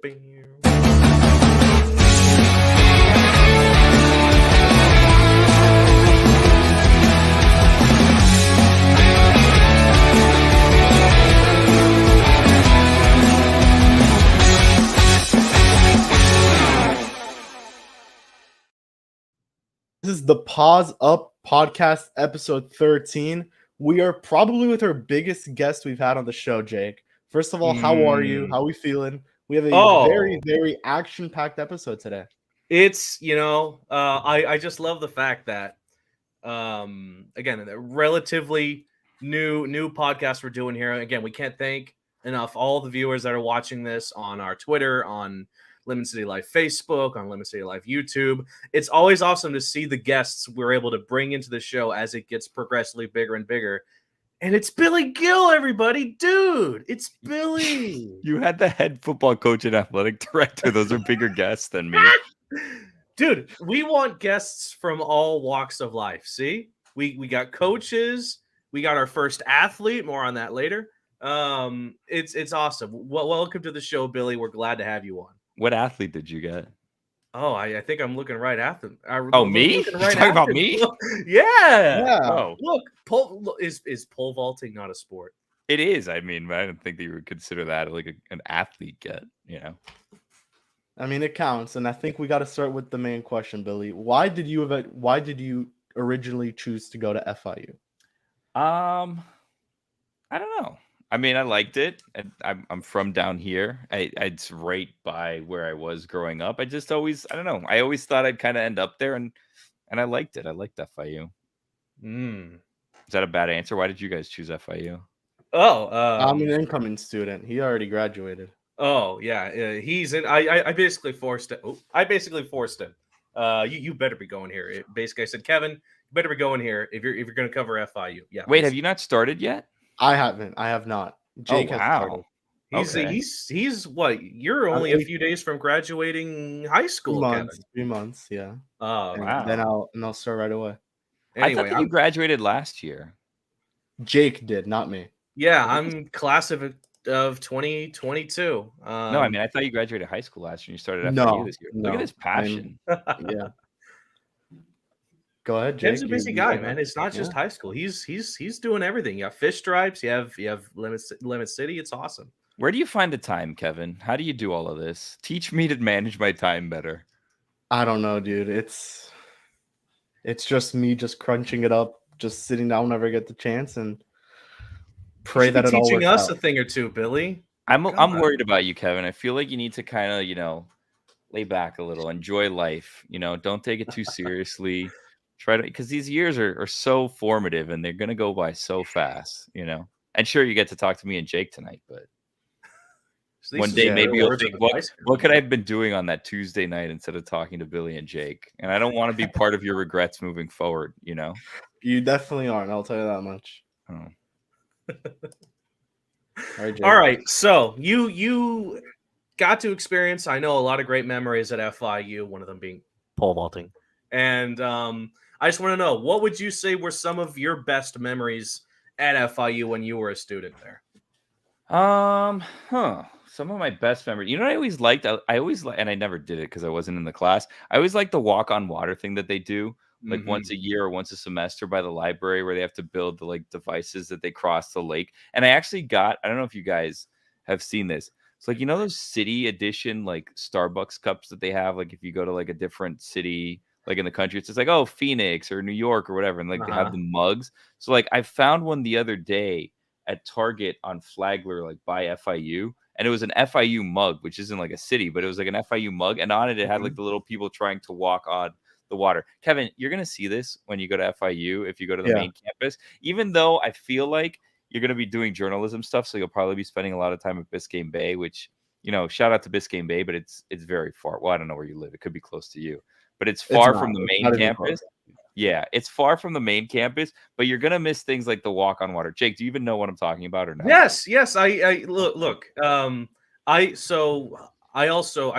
This is the Paws Up podcast, episode 13. We are probably with our biggest guest we've had on the show, Jake. First of all, how are you? How are we feeling? We have a very, very action-packed episode today. It's, I just love the fact that, again, a relatively new podcast we're doing here. Again, we can't thank enough all the viewers that are watching this on our Twitter, on Lemon City Live Facebook, on Lemon City Live YouTube. It's always awesome to see the guests we're able to bring into the show as it gets progressively bigger and bigger. And it's Billy Gill, everybody. Dude, it's Billy. You had the head football coach and athletic director. Those are bigger guests than me. Dude, we want guests from all walks of life. See? We got coaches. We got our first athlete. More on that later. It's awesome. Well, welcome to the show, Billy. We're glad to have you on. What athlete did you get? Oh, I think I'm looking right after. Me? Right, you're talking about me? Yeah. Oh, look, is pole vaulting not a sport? It is. I mean, I don't think that you would consider that like an athlete get. I mean, it counts, and I think we got to start with the main question, Billy. Why did you originally choose to go to FIU? I don't know. I mean, I liked it. I'm from down here. It's right by where I was growing up. I just always, I don't know. I always thought I'd kind of end up there, and I liked it. I liked FIU. Is that a bad answer? Why did you guys choose FIU? I'm an incoming student. He already graduated. Oh yeah, he's in. I basically forced it. I basically forced him. You better be going here. Basically, I said, Kevin, you better be going here if you're going to cover FIU. Yeah. Wait, have you not started yet? I haven't. I have not. Jake has started. He's what? You're only a few days from graduating high school, 3 months, yeah. Oh, wow. Then I'll start right away. Anyway, I thought you graduated last year. Jake did, not me. Yeah, I'm class of 2022. No, I mean, I thought you graduated high school last year and you started FIU this year. Look at his passion. Yeah. Go ahead, Jake. Ken's a busy guy, man. It's not just high school. He's doing everything. You have fish stripes. You have Lemon City. It's awesome. Where do you find the time, Kevin? How do you do all of this? Teach me to manage my time better. I don't know, dude. It's just me just crunching it up, just sitting down whenever I get the chance and pray that it all works out. Teaching us a thing or two, Billy. I'm worried about you, Kevin. I feel like you need to kind of, lay back a little, enjoy life. Don't take it too seriously. Try to, because these years are so formative and they're gonna go by so fast, And sure, you get to talk to me and Jake tonight, but one day maybe you'll think, what could I have been doing on that Tuesday night instead of talking to Billy and Jake? And I don't want to be part of your regrets moving forward. You definitely aren't. I'll tell you that much. All right. So you got to experience, I know, a lot of great memories at FIU. One of them being pole vaulting, and I just want to know, what would you say were some of your best memories at FIU when you were a student there? Some of my best memories. I always liked? I always and I never did it because I wasn't in the class. I always liked the walk on water thing that they do, like once a year or once a semester by the library, where they have to build the devices that they cross the lake. And I actually got, I don't know if you guys have seen this. It's like, those city edition Starbucks cups that they have, if you go to a different city in the country, it's just Phoenix or New York or whatever, and they have the mugs. So I found one the other day at Target on Flagler, by FIU, and it was an FIU mug, which isn't a city, but it was an FIU mug, and on it had the little people trying to walk on the water. Kevin, you're gonna see this when you go to FIU if you go to the main campus. Even though I feel like you're gonna be doing journalism stuff, so you'll probably be spending a lot of time at Biscayne Bay, which shout out to Biscayne Bay, but it's very far. Well, I don't know where you live. It could be close to you. But it's far from the main campus. Yeah, it's far from the main campus, but you're gonna miss things like the walk on water. Jake, do you even know what I'm talking about or not? Yes. I look. I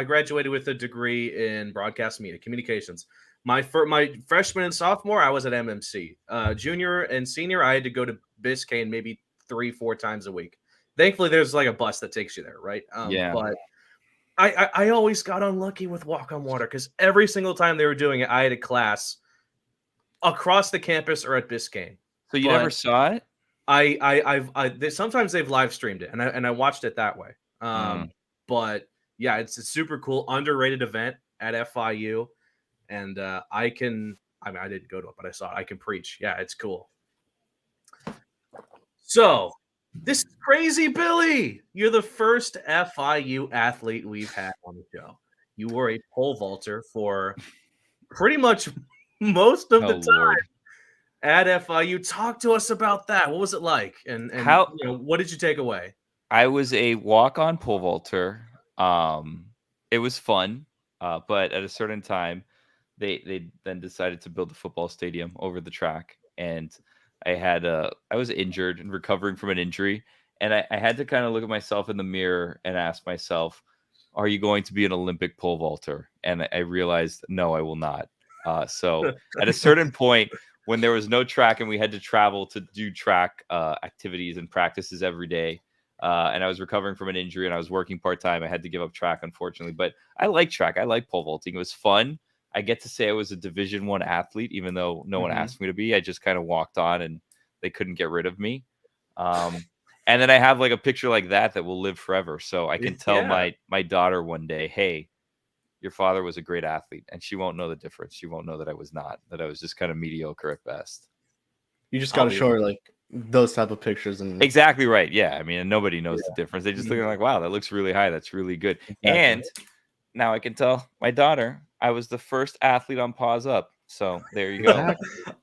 graduated with a degree in broadcast media communications. My freshman and sophomore, I was at MMC. Junior and senior, I had to go to Biscayne maybe 3-4 times a week. Thankfully, there's a bus that takes you there, right? But I always got unlucky with walk on water because every single time they were doing it, I had a class across the campus or at Biscayne. So you never saw it? Sometimes they've live streamed it, and I watched it that way. But yeah, it's a super cool, underrated event at FIU, and I didn't go to it, but I saw it. I can preach. Yeah, it's cool. So this is crazy, Billy. You're the first FIU athlete we've had on the show. You were a pole vaulter for pretty much most of the time. Lord. At FIU. Talk to us about that. What was it like? And how, what did you take away? I was a walk-on pole vaulter. It was fun, but at a certain time, they then decided to build a football stadium over the track, and I was injured and recovering from an injury, and I had to kind of look at myself in the mirror and ask myself, "Are you going to be an Olympic pole vaulter?" And I realized, no, I will not. So at a certain point, when there was no track and we had to travel to do track activities and practices every day, and I was recovering from an injury and I was working part-time, I had to give up track, unfortunately. But I like track. I like pole vaulting. It was fun. I get to say I was a Division I athlete, even though no one asked me to be. I just kind of walked on and they couldn't get rid of me. And then I have like a picture like that will live forever. So I can tell my daughter one day, hey, your father was a great athlete, and she won't know the difference. She won't know that I was not, that I was just kind of mediocre at best. You just got to show her like those type of pictures. And exactly right. Yeah. I mean, and nobody knows the difference. They just look like, wow, that looks really high. That's really good. Exactly. And now I can tell my daughter I was the first athlete on Paws Up. So there you go.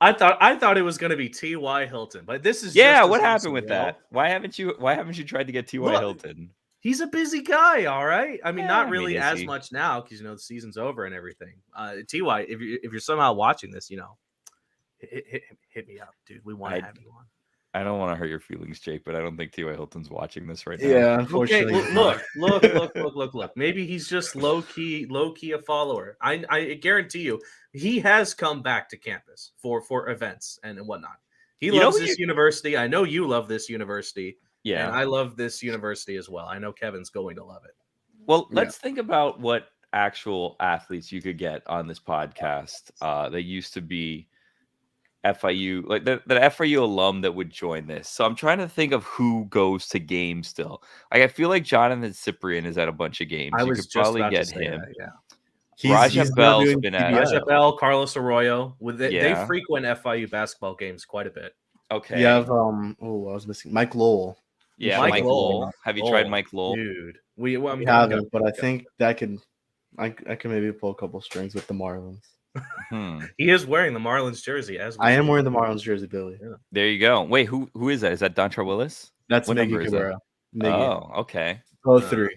I thought it was going to be T.Y. Hilton, but this is what happened with that? Why haven't you tried to get T.Y. Hilton? He's a busy guy, all right. I mean, not really as much now because the season's over and everything. Ty, if you're somehow watching this, hit me up, dude. We want to have you on. I don't want to hurt your feelings, Jake, but I don't think T.Y. Hilton's watching this right now. Yeah, unfortunately. Okay, look. Maybe he's just low key a follower. I guarantee you, he has come back to campus for events and whatnot. He loves this university. I know you love this university. Yeah, and I love this university as well. I know Kevin's going to love it. Well, let's think about what actual athletes you could get on this podcast. They used to be FIU, like the FIU alum that would join this. So I'm trying to think of who goes to games still. Like I feel like Jonathan Cyprian is at a bunch of games. You could probably get him. Raja Bell's been at Raja Bell, Carlos Arroyo. They frequent FIU basketball games quite a bit. Okay. You have I was missing Mike Lowell. Yeah, Mike Lowell. Have you tried Mike Lowell? Dude, we haven't, but I think that I can maybe pull a couple strings with the Marlins. He is wearing the Marlins jersey I am wearing the Marlins jersey, Billy. Yeah. There you go. Wait, who is that? Is that Dontre Willis? That's Miggy Cabrera. Oh, okay. 03.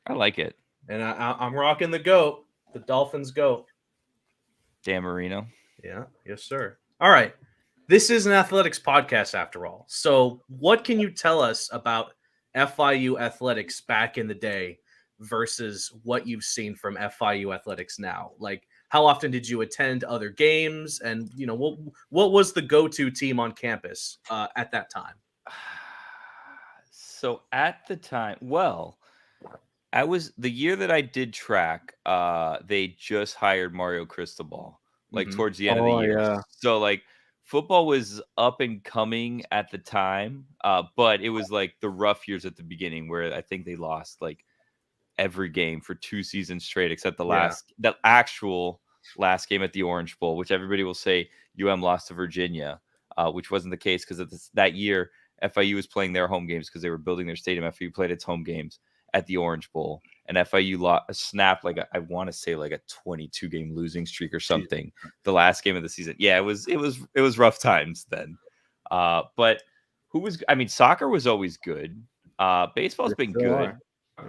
I like it. And I'm rocking the GOAT, the Dolphins GOAT. Dan Marino. Yeah, yes, sir. All right. This is an athletics podcast after all. So what can you tell us about FIU athletics back in the day versus what you've seen from FIU athletics now? Like, how often did you attend other games? And, what was the go-to team on campus at that time? So at the time, the year that I did track, they just hired Mario Cristobal, towards the end of the year. Yeah. So like, football was up and coming at the time, but it was like the rough years at the beginning where I think they lost like every game for 2 seasons straight, except the actual last game at the Orange Bowl, which everybody will say lost to Virginia, which wasn't the case because that year FIU was playing their home games because they were building their stadium. FIU played its home games at the Orange Bowl, and FIU snapped I want to say like a 22-game losing streak or something. The last game of the season. Yeah, it was rough times then. But soccer was always good. Baseball's been good.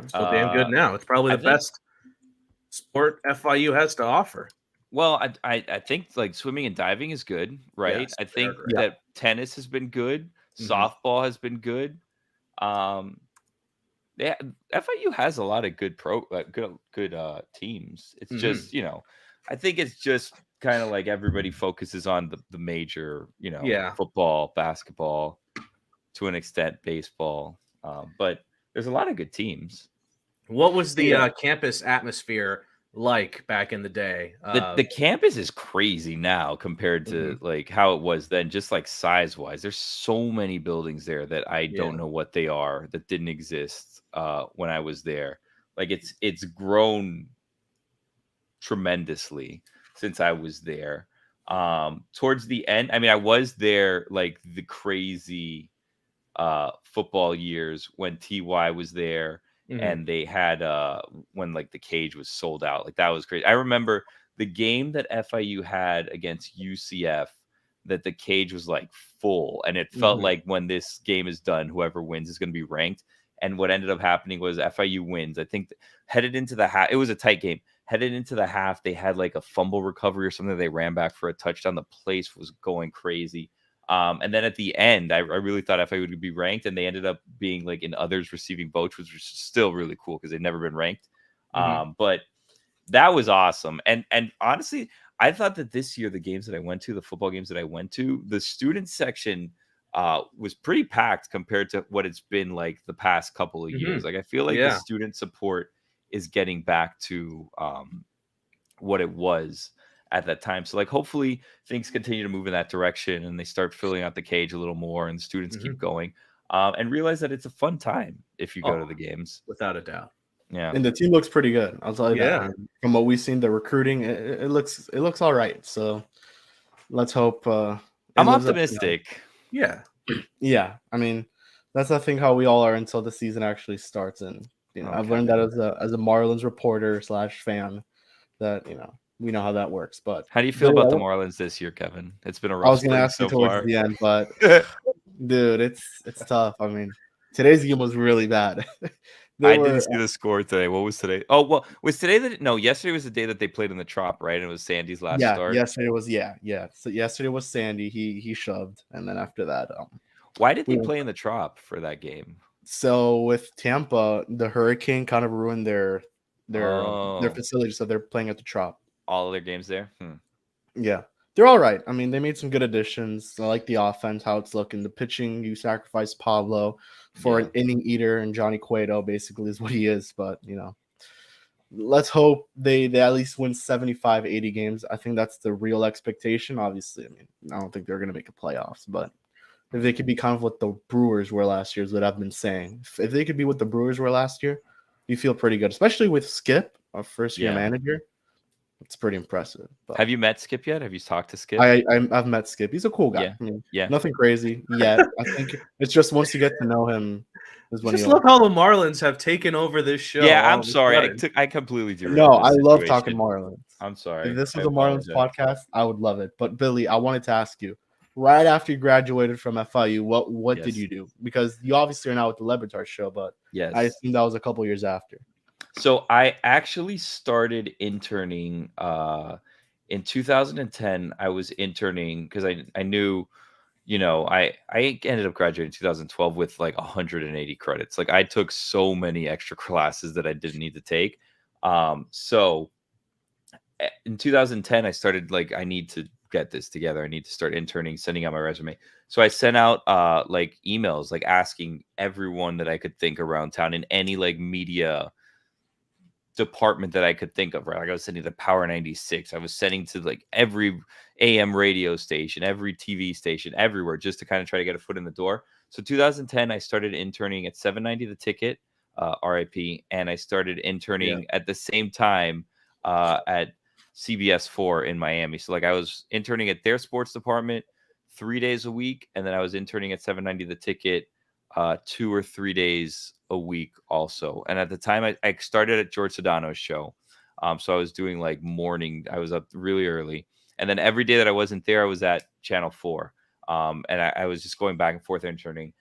It's so damn good now. It's probably the best sport FIU has to offer. Well, I think like swimming and diving is good, right? Yes, I think that tennis has been good. Softball has been good. FIU has a lot of good teams. It's just, I think it's just kind of like everybody focuses on the major, football, basketball, to an extent, baseball. But there's a lot of good teams. What was the campus atmosphere like back in the day? The campus is crazy now compared to like how it was then, just like size wise. There's so many buildings there that I don't know what they are that didn't exist when I was there. Like it's grown tremendously since I was there. Towards the end, I mean, I was there like the crazy football years when TY was there. And they had when like the cage was sold out, like that was crazy. I remember the game that FIU had against UCF, that the cage was like full, and it felt like when this game is done, whoever wins is going to be ranked. And what ended up happening was FIU wins. I think headed into the half, it was a tight game. Headed into the half, they had like a fumble recovery or something. They ran back for a touchdown. The place was going crazy. And then at the end, I really thought FIU would be ranked, and they ended up being like in others receiving votes, which was still really cool because they'd never been ranked. But that was awesome. And honestly, I thought that this year, the games that I went to, the football games that I went to, the student section was pretty packed compared to what it's been like the past couple of years. Like I feel like the student support is getting back to what it was at that time. So like hopefully things continue to move in that direction and they start filling out the cage a little more and students keep going and realize that it's a fun time if you go to the games. Without a doubt. Yeah. And the team looks pretty good. I'll tell you that. And from what we've seen, the recruiting, it looks all right. So let's hope I'm optimistic. Yeah. Yeah. I mean, that's I think how we all are until the season actually starts. And you know, I've learned that as a Marlins reporter / fan that, you know, we know how that works. But how do you feel about the Marlins this year, Kevin? It's been a rough. I was going to ask you towards the end, but dude, it's tough. I mean, today's game was really bad. I didn't see the score today. What was today? Oh, well, was today that? No, yesterday was the day that they played in the Trop, right? And it was Sandy's last start. Yesterday was So yesterday was Sandy. He shoved, and then after that, why did they play in the Trop for that game? So with Tampa, the hurricane kind of ruined their facility, so they're playing at the Trop. All of their games there. Yeah, they're all right. I mean, they made some good additions. I like the offense, how it's looking. The pitching, you sacrificed Pablo for an inning eater, and Johnny Cueto basically is what he is. But, you know, let's hope they at least win 75, 80 games. I think that's the real expectation. Obviously, I mean, I don't think they're going to make the playoffs, but if they could be kind of what the Brewers were last year is what I've been saying. If they could be what the Brewers were last year, you feel pretty good, especially with Skip, our first-year manager. It's pretty impressive. But have you met Skip yet? Have you talked to Skip? I've met Skip. He's a cool guy. I mean, nothing crazy yet. I think it's just once you get to know him is when just love how the Marlins have taken over this show. Yeah, I'm sorry. I completely do. No, I love talking Marlins. I'm sorry. If this was a Marlins podcast, I would love it. But Billy, I wanted to ask you, right after you graduated from FIU, what did you do? Because you obviously are now with the Le Batard Show, but I assume that was a couple years after. So I actually started interning in 2010. I was interning because I knew, you know, I ended up graduating in 2012 with like 180 credits. Like I took so many extra classes that I didn't need to take. So in 2010, I started like, I need to get this together. I need to start interning, sending out my resume. So I sent out like emails, like asking everyone that I could think around town in any like media department that I could think of, right? Like I was sending to Power 96. I was sending to like every AM radio station, every TV station, everywhere, just to kind of try to get a foot in the door. So 2010, I started interning at 790 The Ticket, RIP, and I started interning at the same time at CBS 4 in Miami. So like I was interning at their sports department 3 days a week, and then I was interning at 790 The Ticket 2 or 3 days a week also. And at the time I started at George Sedano's show. So I was doing like morning, I was up really early. And then every day that I wasn't there, I was at Channel 4. And I was just going back and forth interning.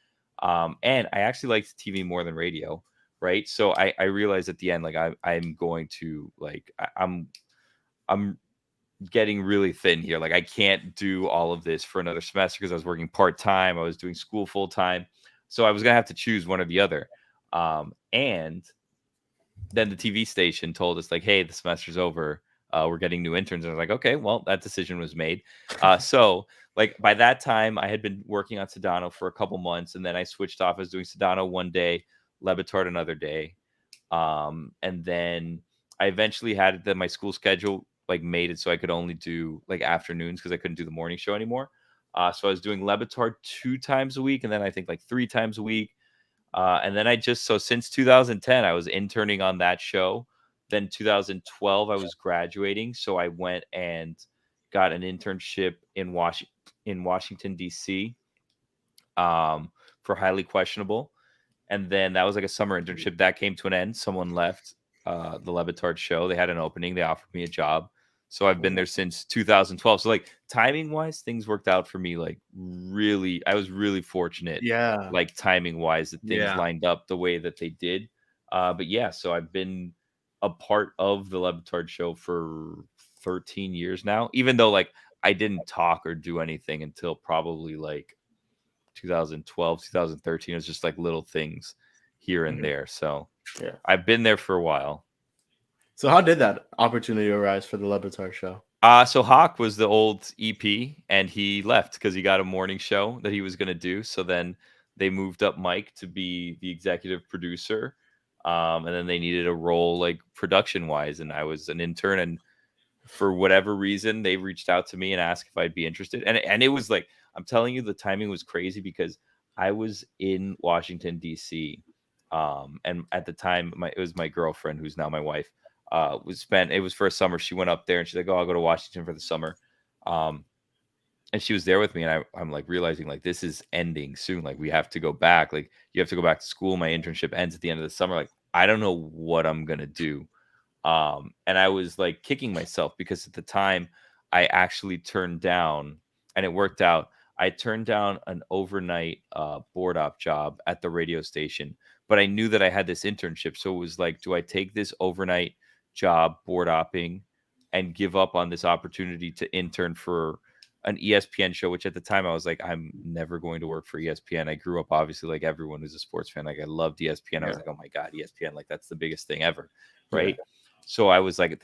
And I actually liked TV more than radio, right? So I realized at the end, like I'm going to like, I'm getting really thin here. Like I can't do all of this for another semester because I was working part-time. I was doing school full-time. So I was going to have to choose one or the other. And then the TV station told us like, hey, the semester's over. We're getting new interns. And I was like, okay, well, that decision was made. So like by that time I had been working on Sedano for a couple months, and then I switched off. I was doing Sedano one day, Le Batard another day. And then I eventually had that my school schedule like made it so I could only do like afternoons because I couldn't do the morning show anymore. So I was doing Le Batard 2 times a week, and then I think like 3 times a week. And then since 2010, I was interning on that show. Then 2012, I was graduating, so I went and got an internship in Washington D.C. For Highly Questionable, and then that was like a summer internship that came to an end. Someone left the Le Batard Show. They had an opening. They offered me a job. So I've been there since 2012. So like timing wise, things worked out for me. Like really, I was really fortunate. Yeah. Like timing wise, that things lined up the way that they did. But yeah, so I've been a part of the Le Batard Show for 13 years now, even though like I didn't talk or do anything until probably like 2012, 2013. It was just like little things here and there. So yeah, I've been there for a while. So how did that opportunity arise for the Le Batard Show? So Hawk was the old EP, and he left because he got a morning show that he was going to do. So then they moved up Mike to be the executive producer. And then they needed a role like production wise. And I was an intern. And for whatever reason, they reached out to me and asked if I'd be interested. And it was like, I'm telling you, the timing was crazy because I was in Washington, D.C. And at the time, it was my girlfriend, who's now my wife. It was for a summer. She went up there and she's like, oh, I'll go to Washington for the summer. And she was there with me, and I'm like realizing like this is ending soon. Like we have to go back. Like you have to go back to school. My internship ends at the end of the summer. Like I don't know what I'm gonna do. And I was like kicking myself because at the time I actually turned down, and it worked out. I turned down an overnight board op job at the radio station, but I knew that I had this internship. So it was like, do I take this overnight job board opping and give up on this opportunity to intern for an ESPN show, which at the time I was like, I'm never going to work for ESPN. I grew up obviously like everyone who's a sports fan. Like I loved ESPN. I was like, oh my God, ESPN, like that's the biggest thing ever. Right. Yeah. So I was like,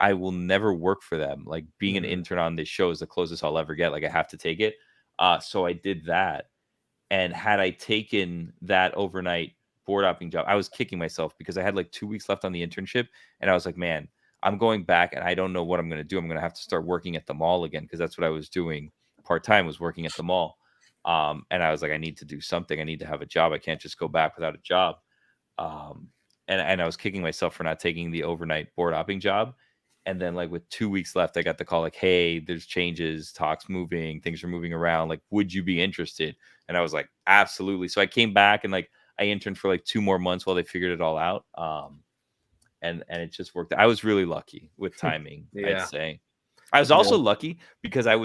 I will never work for them. Like being an intern on this show is the closest I'll ever get. Like I have to take it. So I did that. And had I taken that overnight board opping job, I was kicking myself because I had like 2 weeks left on the internship. And I was like, man, I'm going back and I don't know what I'm going to do. I'm going to have to start working at the mall again, because that's what I was doing part-time, was working at the mall. And I was like, I need to do something. I need to have a job. I can't just go back without a job. And I was kicking myself for not taking the overnight board opping job. And then like with 2 weeks left, I got the call like, hey, there's changes, talks moving, things are moving around. Like, would you be interested? And I was like, absolutely. So I came back and like I interned for like 2 more months while they figured it all out. And it just worked. I was really lucky with timing. I'd say. I was also lucky because I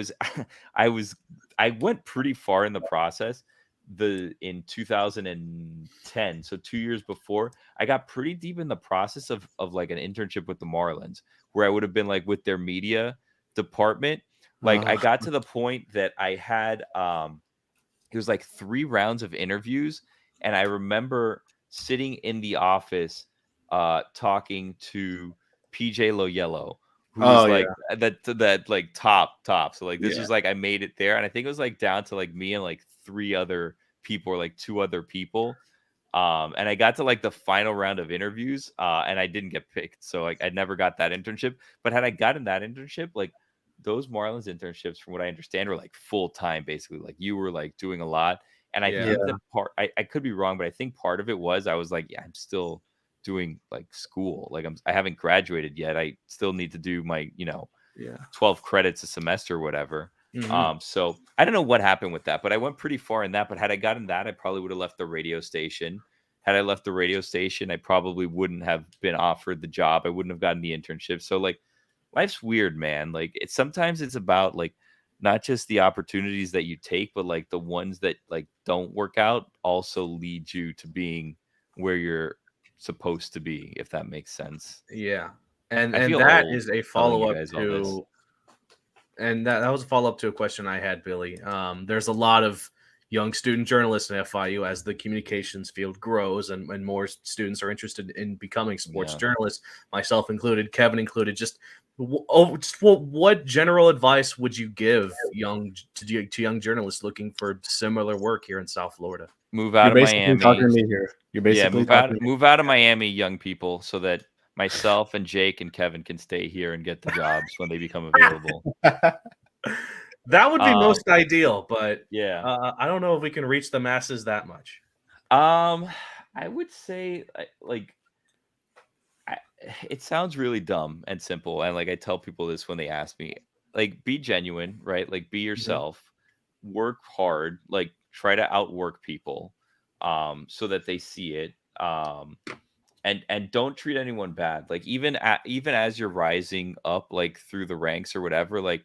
went pretty far in the process. In 2010, so 2 years before, I got pretty deep in the process of like an internship with the Marlins, where I would have been like with their media department. Like I got to the point that I had it was like 3 rounds of interviews, and I remember sitting in the office talking to PJ Loyello, who was like that like top. So like this was like I made it there, and I think it was like down to like me and like 3 other people, or like 2 other people. And I got to like the final round of interviews, and I didn't get picked. So like I never got that internship. But had I gotten that internship, like those Marlins internships, from what I understand, were like full time, basically. Like you were like doing a lot. And I think the part, I could be wrong, but I think part of it was I was like, yeah, I'm still doing like school. Like I haven't graduated yet. I still need to do my, 12 credits a semester or whatever. So I don't know what happened with that, but I went pretty far in that. But had I gotten that, I probably would have left the radio station. Had I left the radio station, I probably wouldn't have been offered the job. I wouldn't have gotten the internship. So like life's weird, man. Like sometimes it's about like not just the opportunities that you take, but like the ones that like don't work out also lead you to being where you're supposed to be, if that makes sense. Yeah. And that is a follow-up to, and that was a follow-up to a question I had, Billy. There's a lot of young student journalists at FIU as the communications field grows and more students are interested in becoming sports journalists, myself included, Kevin included. Just What general advice would you give young journalists looking for similar work here in South Florida? Move out You're of basically Miami. talking to me here. You're basically move out of Miami, young people, so that myself and Jake and Kevin can stay here and get the jobs when they become available. That would be most ideal, but yeah, I don't know if we can reach the masses that much. I would say it sounds really dumb and simple, and like I tell people this when they ask me, like, be genuine, right? Like, be yourself, work hard, like try to outwork people, so that they see it, and don't treat anyone bad. Like, even as you're rising up, like through the ranks or whatever, like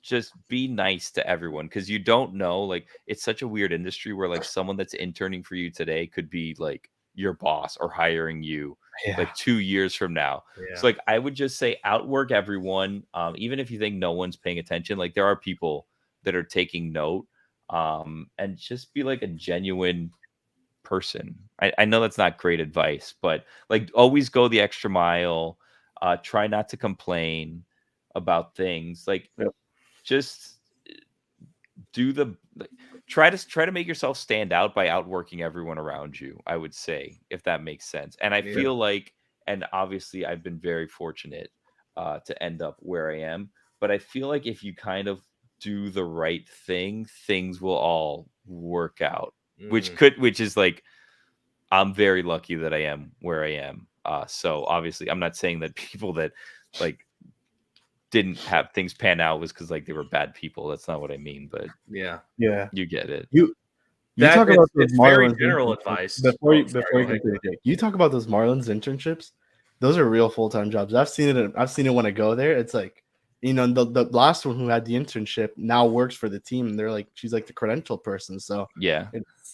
just be nice to everyone, because you don't know, like, it's such a weird industry where like someone that's interning for you today could be like your boss or hiring you like 2 years from now. So like I would just say outwork everyone, even if you think no one's paying attention. Like, there are people that are taking note, and just be like a genuine person. I know that's not great advice, but like always go the extra mile. Try not to complain about things. Like, just do try to make yourself stand out by outworking everyone around you, I would say, if that makes sense. And I feel like, and obviously I've been very fortunate to end up where I am, but I feel like if you kind of do the right thing, things will all work out, which is like, I'm very lucky that I am where I am. So obviously I'm not saying that people that like didn't have things pan out was because like they were bad people. That's not what I mean, but yeah, you get it. You talk about those very Marlins general advice. Before you continue, you talk about those Marlins internships. Those are real full-time jobs. I've seen it when I go there. It's like, you know, the last one who had the internship now works for the team, and they're like, she's like the credential person. So yeah,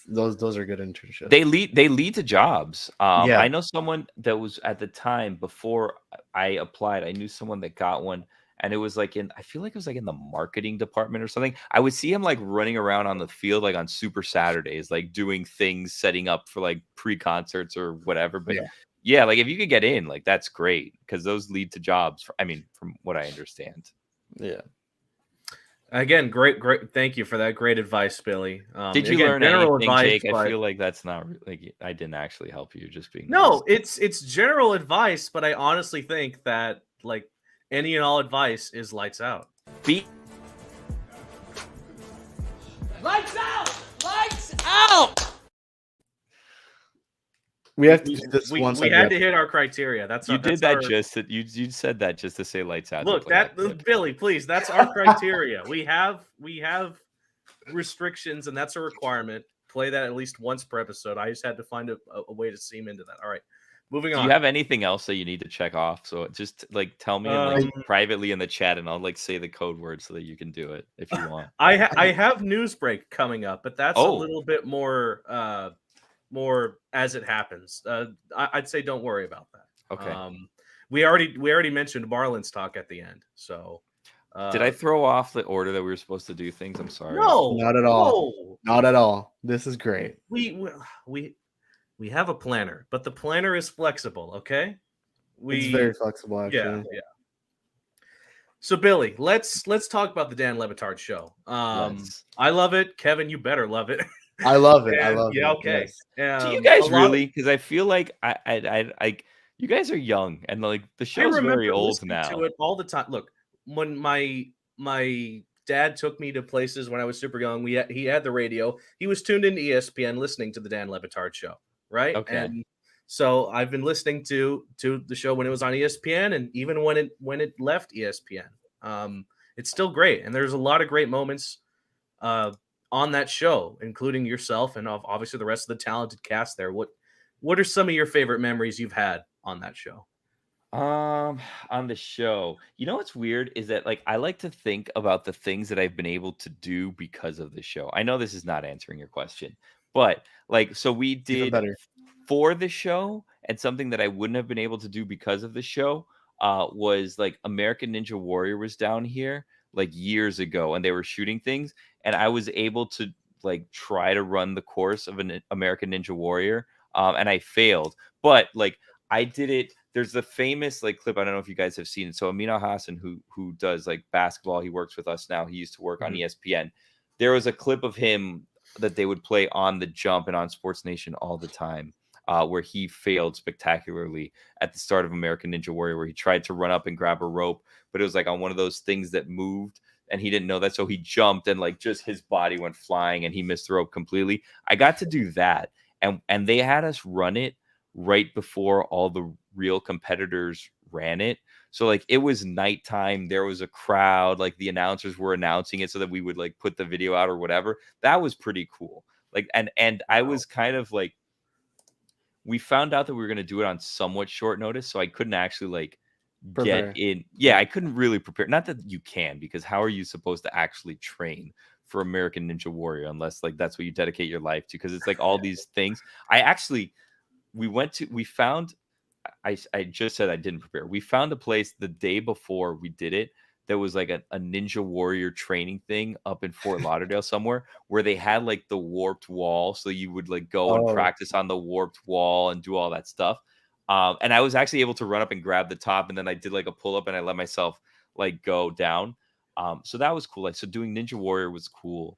those are good internships. They lead to jobs. I know someone that was, at the time before I applied, I knew someone that got one, and it was like I feel like it was like in the marketing department or something. I would see him like running around on the field, like on Super Saturdays, like doing things, setting up for like pre-concerts or whatever. But yeah, like if you could get in, like that's great, because those lead to jobs. From what I understand. Yeah. Again, great. Thank you for that great advice, Billy. Did you learn anything, advice, Jake? I feel like that's not like I didn't actually help you. Just being nice. It's general advice, but I honestly think that like any and all advice is lights out. Lights out! Lights out! We have to do this once. We had to hit our criteria. You said that just to say lights out. Look, Billy, please. That's our criteria. We have restrictions, and that's a requirement. Play that at least once per episode. I just had to find a way to seam into that. All right, moving on. Do you have anything else that you need to check off? So just like tell me privately in the chat, and I'll like say the code word so that you can do it if you want. I have news break coming up, but that's a little bit more as it happens. I'd say don't worry about that. Okay. We already mentioned Marlins talk at the end. So did I throw off the order that we were supposed to do things? I'm sorry. No, not at all. No. Not at all. This is great. We have a planner, but the planner is flexible. Okay. It's very flexible. Actually. Yeah. So Billy, let's talk about the Dan Le Batard Show. I love it. Kevin, you better love it. I love it. I love it. Yeah, okay. Yes. Do you guys really? Because I feel like I you guys are young, and like the show's very old now. To it all the time. Look, when my dad took me to places when I was super young, he had the radio. He was tuned into ESPN, listening to the Dan Le Batard Show, right? Okay. And so I've been listening to the show when it was on ESPN, and even when it left ESPN. It's still great, and there's a lot of great moments on that show, including yourself and obviously the rest of the talented cast there. What are some of your favorite memories you've had on that show? On the show, you know what's weird is that like I like to think about the things that I've been able to do because of the show. I know this is not answering your question, but like so we did for the show, and something that I wouldn't have been able to do because of the show was like American Ninja Warrior was down here like years ago, and they were shooting things, and I was able to like try to run the course of an American Ninja Warrior, and I failed, but like I did it. There's the famous like clip. I don't know if you guys have seen it. So Amin Al-Hassan, who does like basketball, he works with us now. He used to work on ESPN. There was a clip of him that they would play on The Jump and on Sports Nation all the time, where he failed spectacularly at the start of American Ninja Warrior, where he tried to run up and grab a rope, but it was like on one of those things that moved, and he didn't know that, so he jumped and like just his body went flying and he missed the rope completely. I got to do that, and they had us run it right before all the real competitors ran it. So like it was nighttime, there was a crowd, like the announcers were announcing it so that we would like put the video out or whatever. That was pretty cool. Like and I was kind of like, we found out that we were going to do it on somewhat short notice, so I couldn't actually like get in. Yeah, I couldn't really prepare. Not that you can, because how are you supposed to actually train for American Ninja Warrior unless like that's what you dedicate your life to? Because it's like all these things. I just said I didn't prepare. We found a place the day before we did it that was like a Ninja Warrior training thing up in Fort Lauderdale somewhere, where they had like the warped wall. So you would like go and practice on the warped wall and do all that stuff. And I was actually able to run up and grab the top, and then I did like a pull up and I let myself like go down. So that was cool. Like, so doing Ninja Warrior was cool.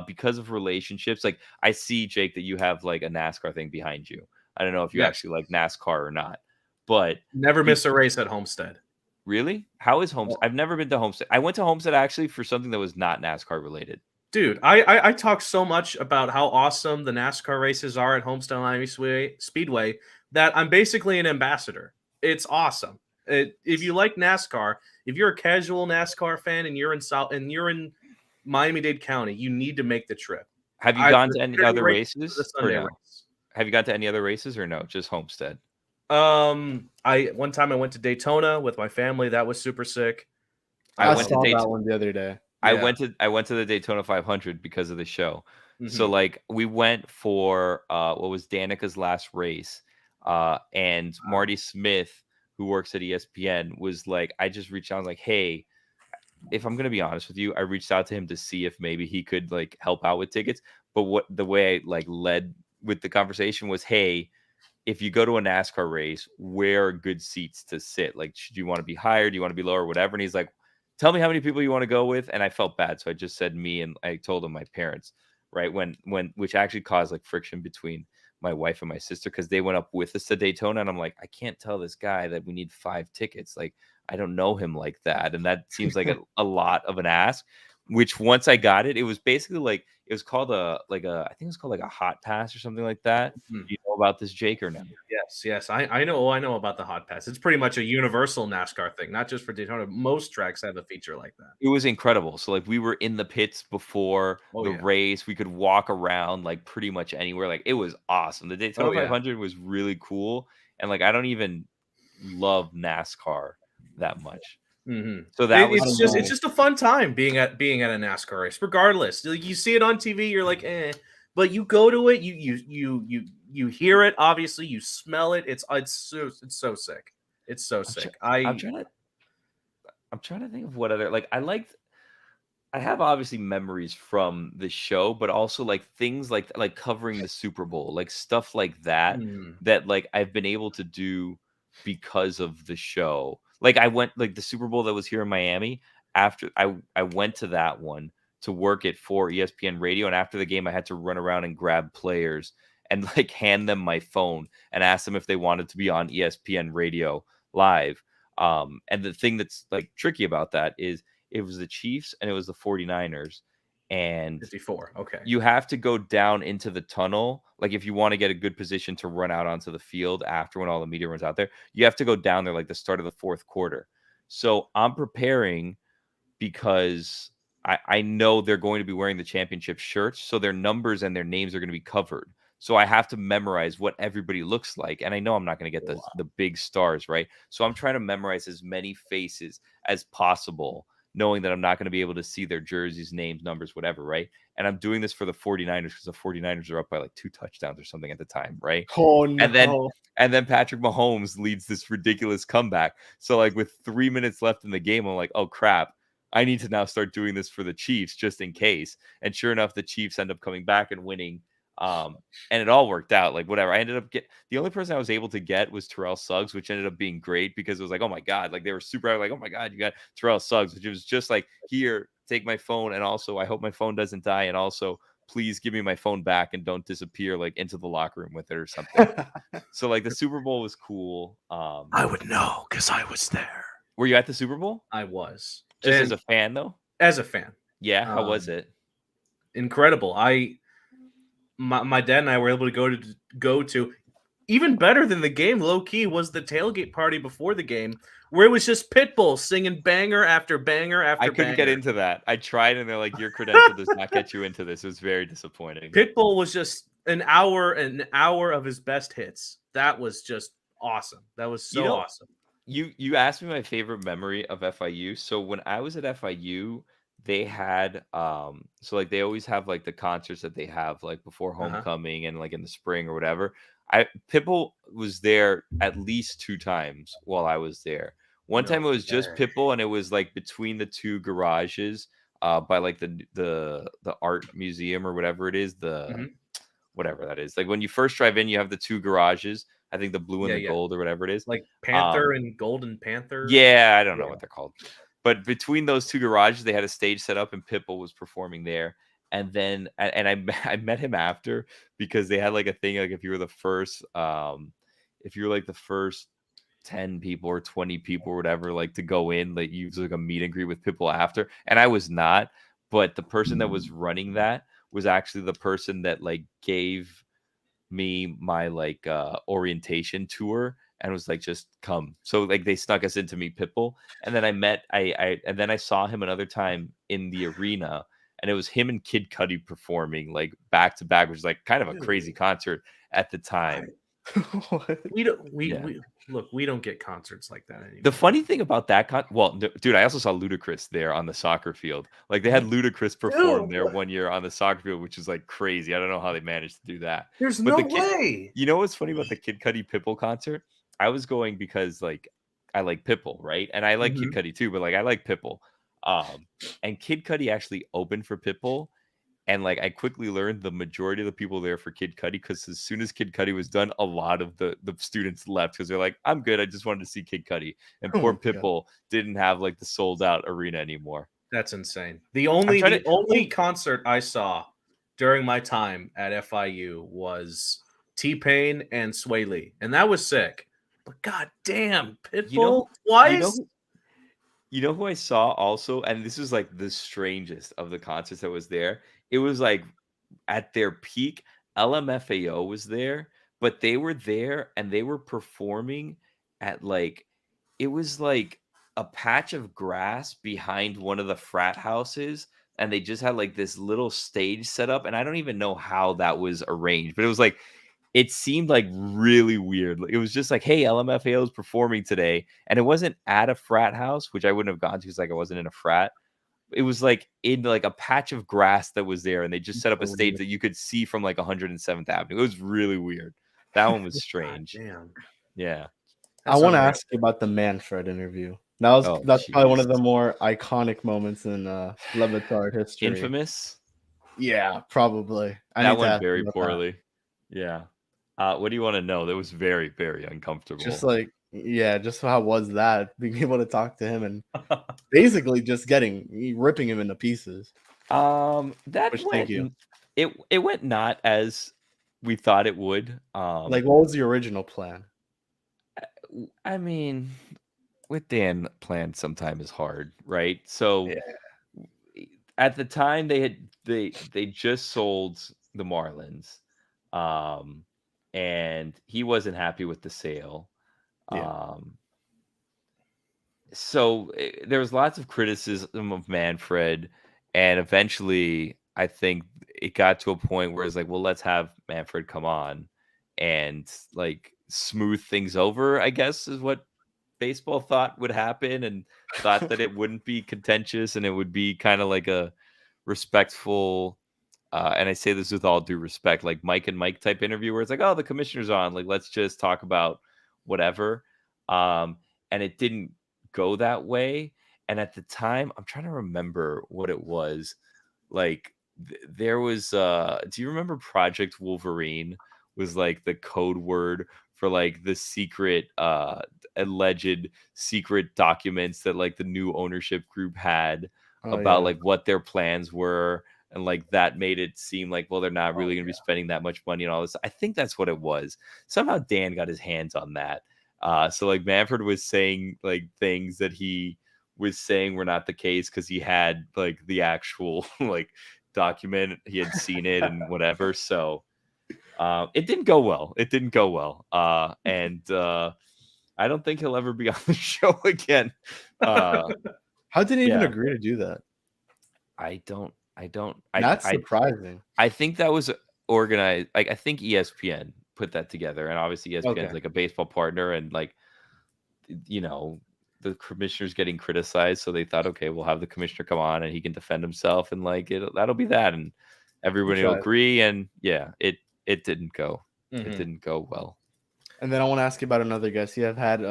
Because of relationships, like I see, Jake, that you have like a NASCAR thing behind you. I don't know if you actually like NASCAR or not, but never miss a race at Homestead. Really? How is Homestead? I've never been to Homestead. I went to Homestead actually for something that was not NASCAR related. Dude, I talk so much about how awesome the NASCAR races are at Homestead Miami Speedway that I'm basically an ambassador. It's awesome. If you like NASCAR, if you're a casual NASCAR fan and you're in Miami-Dade County, you need to make the trip. Have you gone to any other races? Have you gone to any other races or no? Just Homestead. One time I went to Daytona with my family. That was super sick. I went to that one the other day. I went to the Daytona 500 because of the show. So like we went for what was Danica's last race, and Marty Smith, who works at ESPN, was like, I just reached out, I was like, hey, if I'm gonna be honest with you, I reached out to him to see if maybe he could like help out with tickets. But the way I like led with the conversation was, hey, if you go to a NASCAR race, where are good seats to sit? Like, should you want to be higher? Do you want to be lower? Whatever. And he's like, tell me how many people you want to go with. And I felt bad. So I just said me, and I told him my parents, right? Which actually caused like friction between my wife and my sister, because they went up with us to Daytona. And I'm like, I can't tell this guy that we need 5 tickets. Like, I don't know him like that. And that seems like a lot of an ask, which once I got it, it was basically like, it was called I think it was called like a hot pass or something like that. Do you know about this, Jake, or no? Yes. I know about the hot pass. It's pretty much a universal NASCAR thing, not just for Daytona. Most tracks have a feature like that. It was incredible. So like we were in the pits before the race. We could walk around like pretty much anywhere. Like it was awesome. The Daytona 500 was really cool. And like I don't even love NASCAR that much. So that it's just a fun time being at a NASCAR race. Regardless, you see it on TV, you're like, but you go to it, you hear it. Obviously, you smell it. It's so sick. It's so sick. I'm trying to think of what other I have obviously memories from the show, but also like things like covering the Super Bowl, like stuff like that that like I've been able to do because of the show. Like I went like the Super Bowl that was here in Miami. After I went to that one to work it for ESPN Radio, and after the game I had to run around and grab players and like hand them my phone and ask them if they wanted to be on ESPN Radio live. And the thing that's like tricky about that is it was the Chiefs and it was the 49ers. And 54. Okay. You have to go down into the tunnel. Like if you want to get a good position to run out onto the field after when all the media runs out there, you have to go down there like the start of the 4th quarter. So I'm preparing because I know they're going to be wearing the championship shirts. So their numbers and their names are going to be covered. So I have to memorize what everybody looks like. And I know I'm not going to get the big stars, right? So I'm trying to memorize as many faces as possible, knowing that I'm not going to be able to see their jerseys, names, numbers, whatever, right? And I'm doing this for the 49ers because the 49ers are up by like 2 touchdowns or something at the time, right? Oh, no. And then Patrick Mahomes leads this ridiculous comeback. So like with 3 minutes left in the game, I'm like, oh crap, I need to now start doing this for the Chiefs just in case. And sure enough, the Chiefs end up coming back and winning And it all worked out. Like whatever. I ended up the only person I was able to get was Terrell Suggs, which ended up being great because it was like, oh my God, like they were super like, oh my God, you got Terrell Suggs, which was just like, here, take my phone, and also I hope my phone doesn't die, and also please give me my phone back and don't disappear like into the locker room with it or something. So like the Super Bowl was cool. I would know because I was there. Were you at the Super Bowl? I was. Just as a fan though? As a fan. Yeah. How was it? Incredible. My dad and I were able to go to even better than the game, low key, was the tailgate party before the game, where it was just Pitbull singing banger after banger after banger. I couldn't get into that. I tried, and they're like, your credential does not get you into this. It was very disappointing. Pitbull was just an hour of his best hits. That was just awesome. That was so awesome. You asked me my favorite memory of FIU. So when I was at FIU, they had so like they always have like the concerts that they have like before homecoming and like in the spring or whatever. Pitbull was there at least 2 times while I was there. One time it was just Pitbull, and it was like between the 2 garages by like the art museum or whatever it is, whatever that is. Like when you first drive in, you have the 2 garages. I think the blue and the gold or whatever it is. Like Panther and Golden Panther. Yeah, I don't know what they're called. But between those 2 garages, they had a stage set up, and Pitbull was performing there. And then, and I met him after because they had like a thing, like if you were the first, if you were like the first 10 people or 20 people or whatever, like to go in, like you like a meet and greet with Pitbull after. And I was not, but the person that was running that was actually the person that like gave me my like orientation tour and was like, just come. So like they snuck us in to meet Pitbull. And then and then I saw him another time in the arena, and it was him and Kid Cudi performing like back to back, which is like kind of a crazy concert at the time. We don't get concerts like that anymore. The funny thing about that dude, I also saw Ludacris there on the soccer field. Like they had Ludacris perform there one year on the soccer field, which is like crazy. I don't know how they managed to do that. There's no way. You know what's funny about the Kid Cudi Pitbull concert? I was going because like I like Pitbull, right? And I like Kid Cudi too, but like I like Pitbull. And Kid Cudi actually opened for Pitbull. And like I quickly learned the majority of the people there for Kid Cudi, because as soon as Kid Cudi was done, a lot of the students left because they're like, I'm good. I just wanted to see Kid Cudi. And poor Pitbull didn't have like the sold out arena anymore. That's insane. The only concert I saw during my time at FIU was T-Pain and Sway Lee. And that was sick. But god damn, Pitbull twice. You know who I saw also? And this was like the strangest of the concerts that was there. It was like at their peak, LMFAO was there, but they were there and they were performing at like, it was like a patch of grass behind one of the frat houses. And they just had like this little stage set up. And I don't even know how that was arranged, but it was like, it seemed like really weird. It was just like, hey, LMFAO is performing today. And it wasn't at a frat house, which I wouldn't have gone to because like I wasn't in a frat. It was like in like a patch of grass that was there. And they just set up a stage that you could see from like 107th Avenue. It was really weird. That one was strange. Damn. Yeah. I want to ask you about the Manfred interview. That's probably one of the more iconic moments in Le Batard history. Infamous? Yeah, probably. That went very poorly. Yeah. What do you want to know? That was very, very uncomfortable. Just like, just how was that? Being able to talk to him and basically just ripping him into pieces. It went not as we thought it would. Like, what was the original plan? I mean, with Dan, plan sometime is hard, right? So at the time they just sold the Marlins. And he wasn't happy with the sale. So there was lots of criticism of Manfred, and eventually I think it got to a point where it's like, well, let's have Manfred come on and like smooth things over, I guess is what baseball thought would happen, and thought that it wouldn't be contentious and it would be kind of like a respectful and I say this with all due respect, like Mike and Mike type interview where it's like, oh, the commissioner's on, like, let's just talk about whatever. And it didn't go that way. And at the time, I'm trying to remember what it was. Like there was do you remember Project Wolverine was like the code word for like the secret alleged secret documents that like the new ownership group had about like what their plans were, and like that made it seem like, well, they're not really going to be spending that much money and all this. I think that's what it was. Somehow Dan got his hands on that. So like Manfred was saying like things that he was saying were not the case because he had like the actual like document, he had seen it and whatever. So it didn't go well. And I don't think he'll ever be on the show again. How did he even agree to do that? I don't. That's surprising. I think that was organized. Like I think ESPN put that together, and obviously ESPN is like a baseball partner, and like the commissioner's getting criticized, so they thought, okay, we'll have the commissioner come on and he can defend himself, and like that'll be that, and everybody will agree. And it didn't go. It didn't go well. And then I want to ask you about another guest. You have had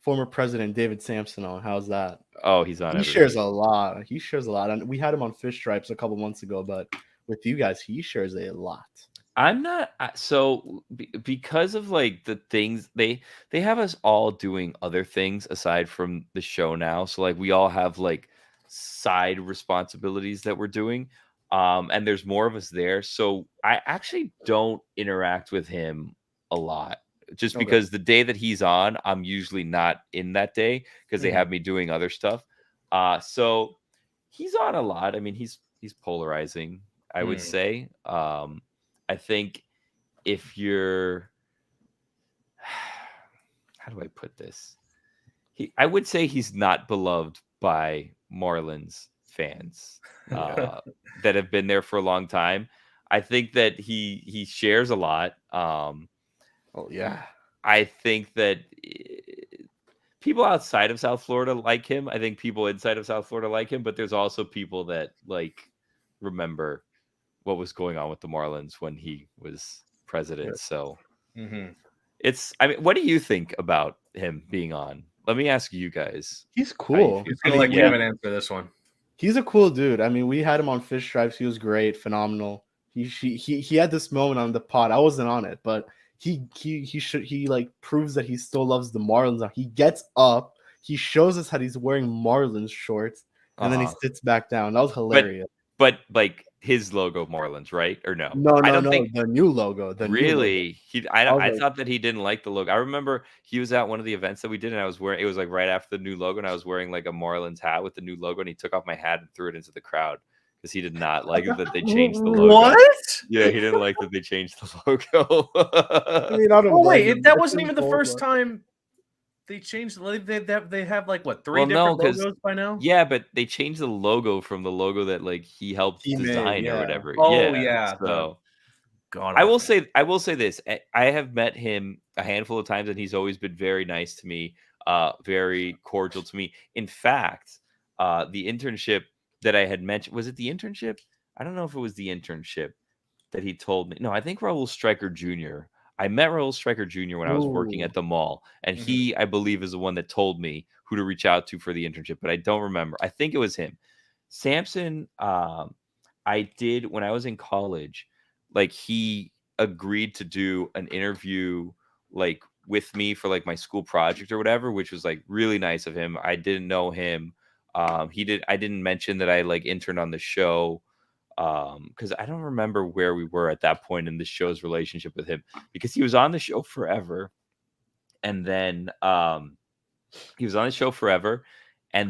former President David Sampson on. How's that? Oh, he's on. He shares a lot. And we had him on Fish Stripes a couple months ago, but with you guys, he shares a lot. I'm not because of like the things they have us all doing other things aside from the show now. So like we all have like side responsibilities that we're doing. And there's more of us there. So I actually don't interact with him a lot. Just because the day that he's on, I'm usually not in that day because they have me doing other stuff. So he's on a lot. I mean, he's polarizing, I would say. I think if you're, how do I put this? I would say he's not beloved by Marlins fans that have been there for a long time. I think that he shares a lot. I think that people outside of South Florida like him. I think people inside of South Florida like him, but there's also people that like remember what was going on with the Marlins when he was president. So it's, I mean, what do you think about him being on? Let me ask you guys. He's cool. It's gonna like you have an answer this one. He's a cool dude. I mean, we had him on Fish Stripes. He was great, phenomenal. He had this moment on the pod. I wasn't on it, but he like proves that he still loves the Marlins. He gets up, he shows us how he's wearing Marlins shorts, and then he sits back down. That was hilarious. But like his logo Marlins, right? Or no? No, I don't think the new logo. Really? I thought that he didn't like the logo. I remember he was at one of the events that we did, and I was wearing, it was like right after the new logo, and I was wearing like a Marlins hat with the new logo, and he took off my hat and threw it into the crowd because he did not like it that they changed the logo. What? Yeah, he didn't like that they changed the logo. I mean, I don't wait, that wasn't even the first time they changed. They have like what, three different logos by now? Yeah, but they changed the logo from the logo that like he helped design or whatever. Oh yeah. So I will say this. I have met him a handful of times, and he's always been very nice to me, very cordial to me. In fact, the internship that I had mentioned, was it the internship? I don't know if it was the internship that he told me. No, I think Raul Stryker Jr. I met Raul Stryker Jr. when I was working at the mall, and he, I believe, is the one that told me who to reach out to for the internship, but I don't remember. I think it was him. Sampson, I did when I was in college, like he agreed to do an interview like with me for like my school project or whatever, which was like really nice of him. I didn't know him. I didn't mention that I like interned on the show because I don't remember where we were at that point in the show's relationship with him, because he was on the show forever, and then and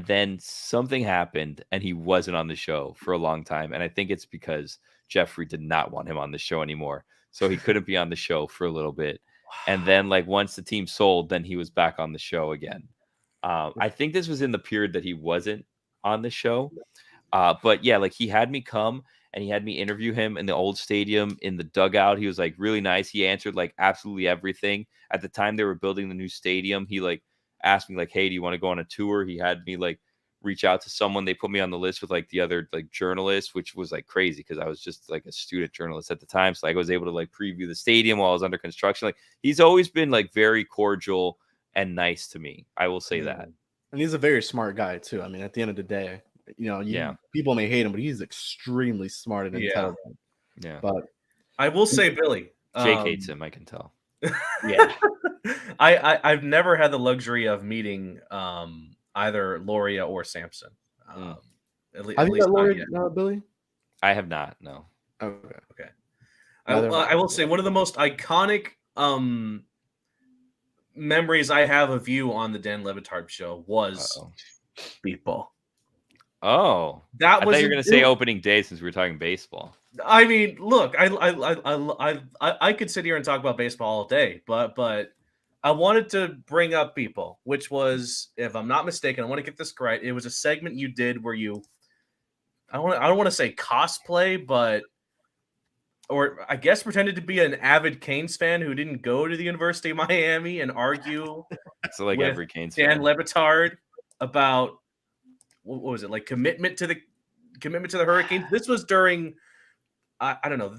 then something happened and he wasn't on the show for a long time, and I think it's because Jeffrey did not want him on the show anymore, so he couldn't be on the show for a little bit. And then like once the team sold, then he was back on the show again. I think this was in the period that he wasn't on the show. But yeah, like he had me come and he had me interview him in the old stadium in the dugout. He was like really nice. He answered like absolutely everything. At the time they were building the new stadium, he like asked me like, hey, do you want to go on a tour? He had me like reach out to someone. They put me on the list with like the other like journalists, which was like crazy because I was just like a student journalist at the time. So like, I was able to like preview the stadium while I was under construction. Like he's always been like very cordial and nice to me. I will say that. And he's a very smart guy too. I mean, at the end of the day, people may hate him, but he's extremely smart and intelligent. Yeah. But I will say, Billy, Jake hates him. I can tell. Yeah. I've never had the luxury of meeting either Loria or Samson. At least met not Loria, yet. Billy? I have not. No. Okay. I will say one of the most iconic memories I have of you on the Dan Le Batard Show was Beatball. Oh, I thought you were going to say opening day since we were talking baseball. I mean, look, I could sit here and talk about baseball all day, but I wanted to bring up People, which was, if I'm not mistaken, I want to get this correct. It was a segment you did where you, I don't want to say cosplay, or I guess pretended to be an avid Canes fan who didn't go to the University of Miami and argue. So like every Canes Dan fan. Le Batard about what was it, like commitment to the Hurricanes. This was during, I don't know.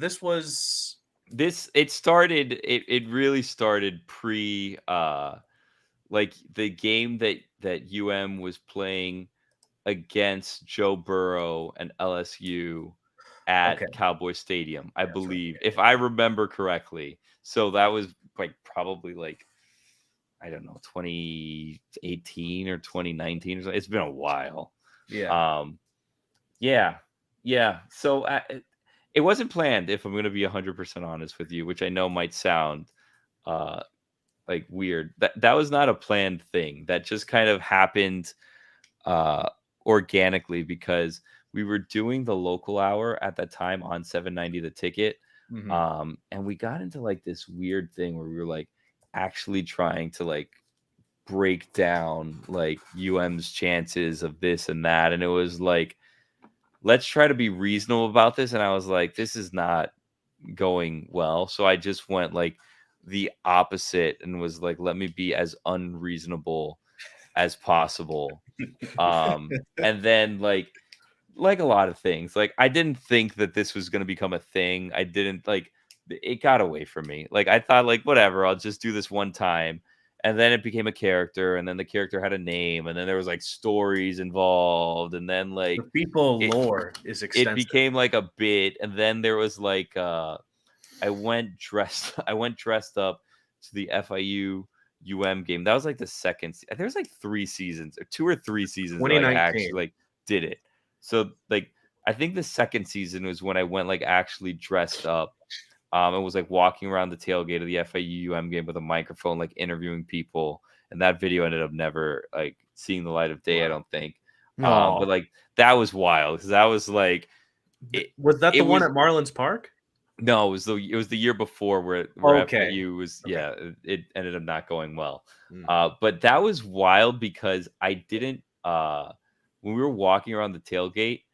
It really started pre like the game that UM was playing against Joe Burrow and LSU at Cowboy Stadium, I believe, if I remember correctly. So that was like probably like, I don't know, 2018 or 2019 or something. It's been a while. Yeah. Yeah. So it wasn't planned, if I'm going to be 100% honest with you, which I know might sound like weird. That was not a planned thing. That just kind of happened organically because we were doing the local hour at that time on 790 The Ticket. Mm-hmm. And we got into like this weird thing where we were like actually trying to like break down like UM's chances of this and that. And it was like, let's try to be reasonable about this. And I was like, this is not going well. So I just went like the opposite and was like, let me be as unreasonable as possible. And then like a lot of things, like I didn't think that this was going to become a thing. I didn't like, it got away from me. Like I thought like, whatever, I'll just do this one time. And then it became a character, and then the character had a name, and then there was like stories involved, and then like the People lore is extensive. It became like a bit, and then there was like I went dressed up to the FIU UM game. That was like the second. There was like 3 seasons, or 2 or 3 seasons that I actually like did it. So like I think the second season was when I went like actually dressed up. And was like walking around the tailgate of the FIU UM game with a microphone, like interviewing people. And that video ended up never like seeing the light of day, I don't think. But like that was wild because that was like, was that the one at Marlins Park? No, it was the year before where FIU was. Yeah, it ended up not going well. But that was wild because I didn't. When we were walking around the tailgate,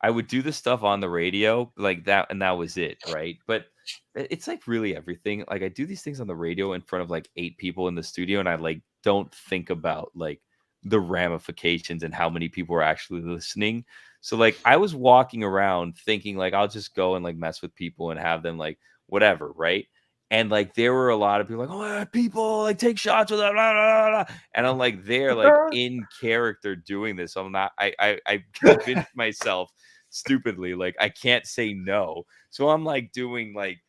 I would do the stuff on the radio like that, and that was it, right? But it's like really everything. Like I do these things on the radio in front of like 8 people in the studio, and I like don't think about like the ramifications and how many people are actually listening. So like I was walking around thinking like I'll just go and like mess with people and have them like whatever, right? And like there were a lot of people like, oh, people like take shots with that, blah, blah, blah. And I'm like they're like in character doing this. So I'm not. I convinced myself stupidly like I can't say no. So I'm like doing like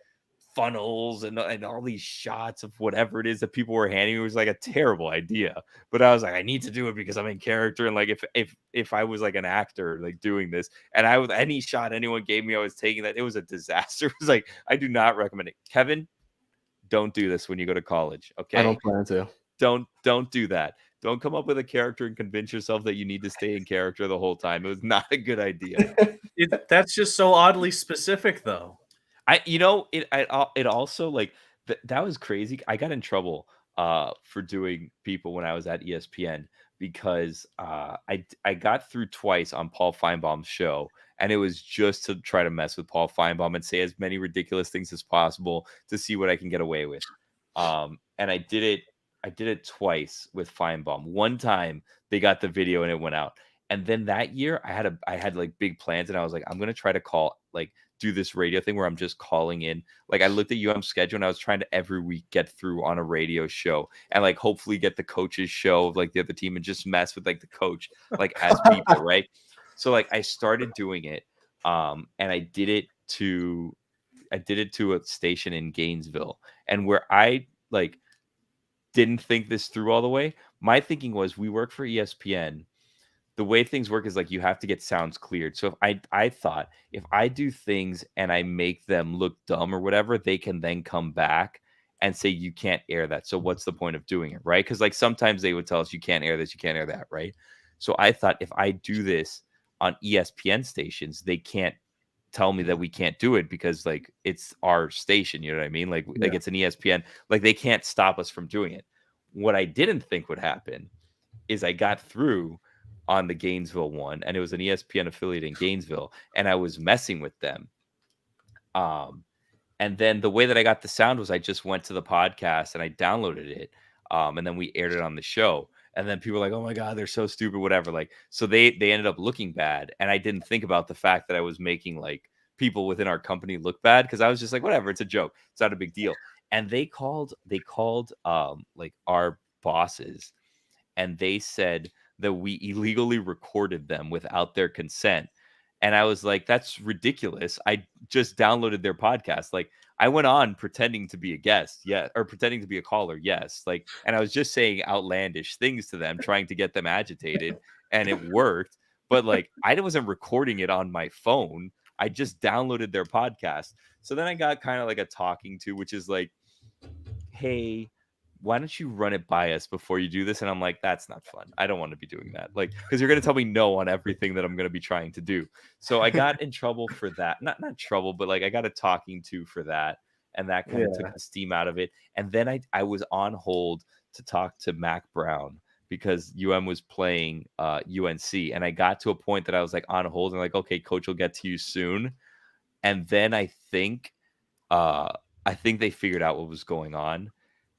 funnels and all these shots of whatever it is that people were handing me. It was like a terrible idea, but I was like, I need to do it because I'm in character. And like if I was like an actor like doing this, and I was any shot anyone gave me, I was taking that. It was a disaster. It was like, I do not recommend it. Kevin, don't do this when you go to college. Okay, I don't plan to. Don't do that. Don't come up with a character and convince yourself that you need to stay in character the whole time. It was not a good idea. That's just so oddly specific, though. It also like that was crazy. I got in trouble for doing People when I was at ESPN because I got through twice on Paul Feinbaum's show, and it was just to try to mess with Paul Feinbaum and say as many ridiculous things as possible to see what I can get away with. And I did it twice with Feinbaum. One time they got the video and it went out. And then that year I had like big plans, and I was like, I'm going to try to do this radio thing where I'm just calling in. Like I looked at UM's schedule and I was trying to every week get through on a radio show and like hopefully get the coach's show of like the other team and just mess with like the coach, like as people, right? So like I started doing it, and I did it to a station in Gainesville, and where I like didn't think this through all the way. My thinking was we work for ESPN. The way things work is like you have to get sounds cleared. So if I thought if I do things and I make them look dumb or whatever, they can then come back and say you can't air that. So what's the point of doing it, right? Because like sometimes they would tell us you can't air this, you can't air that, right? So I thought if I do this on ESPN stations, they can't tell me that we can't do it because like it's our station, you know what I mean? Like it's an ESPN, like they can't stop us from doing it. What I didn't think would happen is I got through on the Gainesville one, and it was an ESPN affiliate in Gainesville, and I was messing with them. And then the way that I got the sound was I just went to the podcast and I downloaded it, and then we aired it on the show. And then people were like, "Oh my god, they're so stupid," whatever. Like, so they ended up looking bad, and I didn't think about the fact that I was making like people within our company look bad because I was just like, whatever, it's a joke, it's not a big deal. And they called like our bosses, and they said that we illegally recorded them without their consent. And I was like, that's ridiculous. I just downloaded their podcast. Like I went on pretending to be a guest, or pretending to be a caller, yes. Like, and I was just saying outlandish things to them, trying to get them agitated, and it worked. But like I wasn't recording it on my phone. I just downloaded their podcast. So then I got kind of like a talking to, which is like, hey, why don't you run it by us before you do this? And I'm like, that's not fun. I don't want to be doing that. Like, because you're going to tell me no on everything that I'm going to be trying to do. So I got in trouble for that. Not trouble, but like I got a talking to for that. And that kind of took the steam out of it. And then I was on hold to talk to Mac Brown because was playing UNC. And I got to a point that I was like on hold and like, okay, coach will get to you soon. And then I think they figured out what was going on,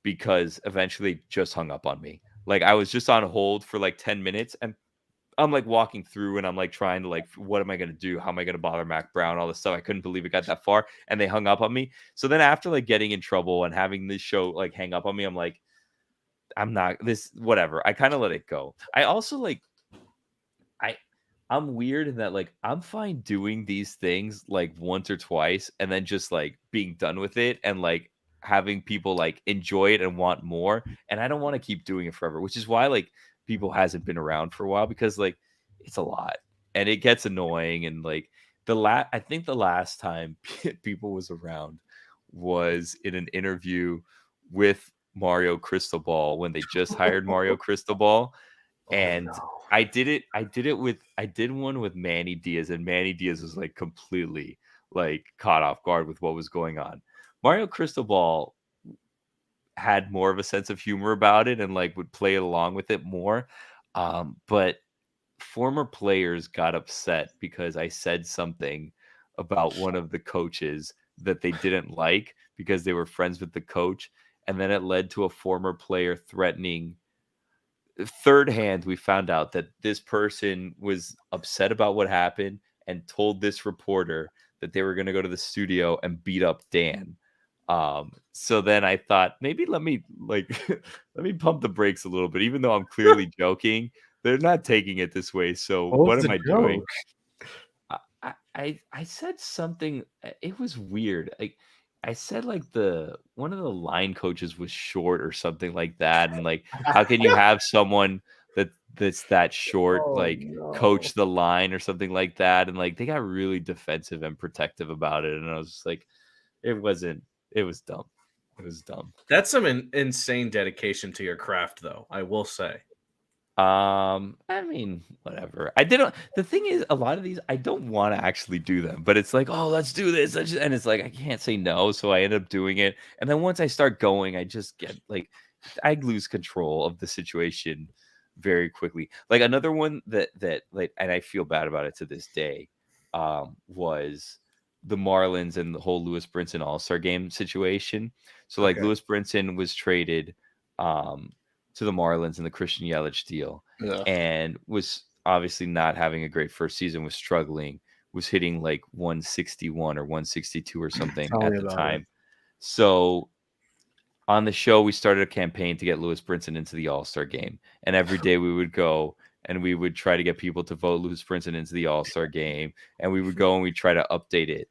because eventually they just hung up on me. Like I was just on hold for like 10 minutes and I'm like walking through and I'm like trying to like, what am I going to do? How am I going to bother Mac Brown? All this stuff. I couldn't believe it got that far, and they hung up on me. So then after like getting in trouble and having this show like hang up on me, I'm like, I'm not this, whatever. I kind of let it go. I also like, I'm weird in that like I'm fine doing these things like once or twice and then just like being done with it and like having people like enjoy it and want more. And I don't want to keep doing it forever, which is why like people hasn't been around for a while, because like it's a lot and it gets annoying. And like I think the last time people was around was in an interview with Mario Cristobal when they just hired Mario Cristobal. And I did one with Manny Diaz, and Manny Diaz was like completely like caught off guard with what was going on. Mario Cristobal had more of a sense of humor about it and like would play along with it more. But former players got upset because I said something about one of the coaches that they didn't like because they were friends with the coach. And then it led to a former player threatening. Third hand, we found out that this person was upset about what happened and told this reporter that they were going to go to the studio and beat up Dan. So then I thought maybe let me pump the brakes a little bit, even though I'm clearly joking. They're not taking it this way. So what am I doing? I said something. It was weird. I said like one of the line coaches was short or something like that, and like how can you have someone that's that short coach the line or something like that? And like they got really defensive and protective about it, and I was just like, it was dumb. It was dumb. That's some insane dedication to your craft, though, I will say. I mean, whatever. The thing is, a lot of these I don't want to actually do them, but it's like, oh, let's do this, and it's like I can't say no, so I end up doing it. And then once I start going, I just get like I lose control of the situation very quickly. Like another one that like, and I feel bad about it to this day, was the Marlins and the whole Lewis Brinson All-Star game situation. So like Lewis Brinson was traded to the Marlins in the Christian Yelich deal, and was obviously not having a great first season, was struggling, was hitting like 161 or 162 or something at the time. So on the show, we started a campaign to get Lewis Brinson into the All-Star game. And every day we would go and we would try to get people to vote Lewis Brinson into the All-Star game, and we would go and we try to update it.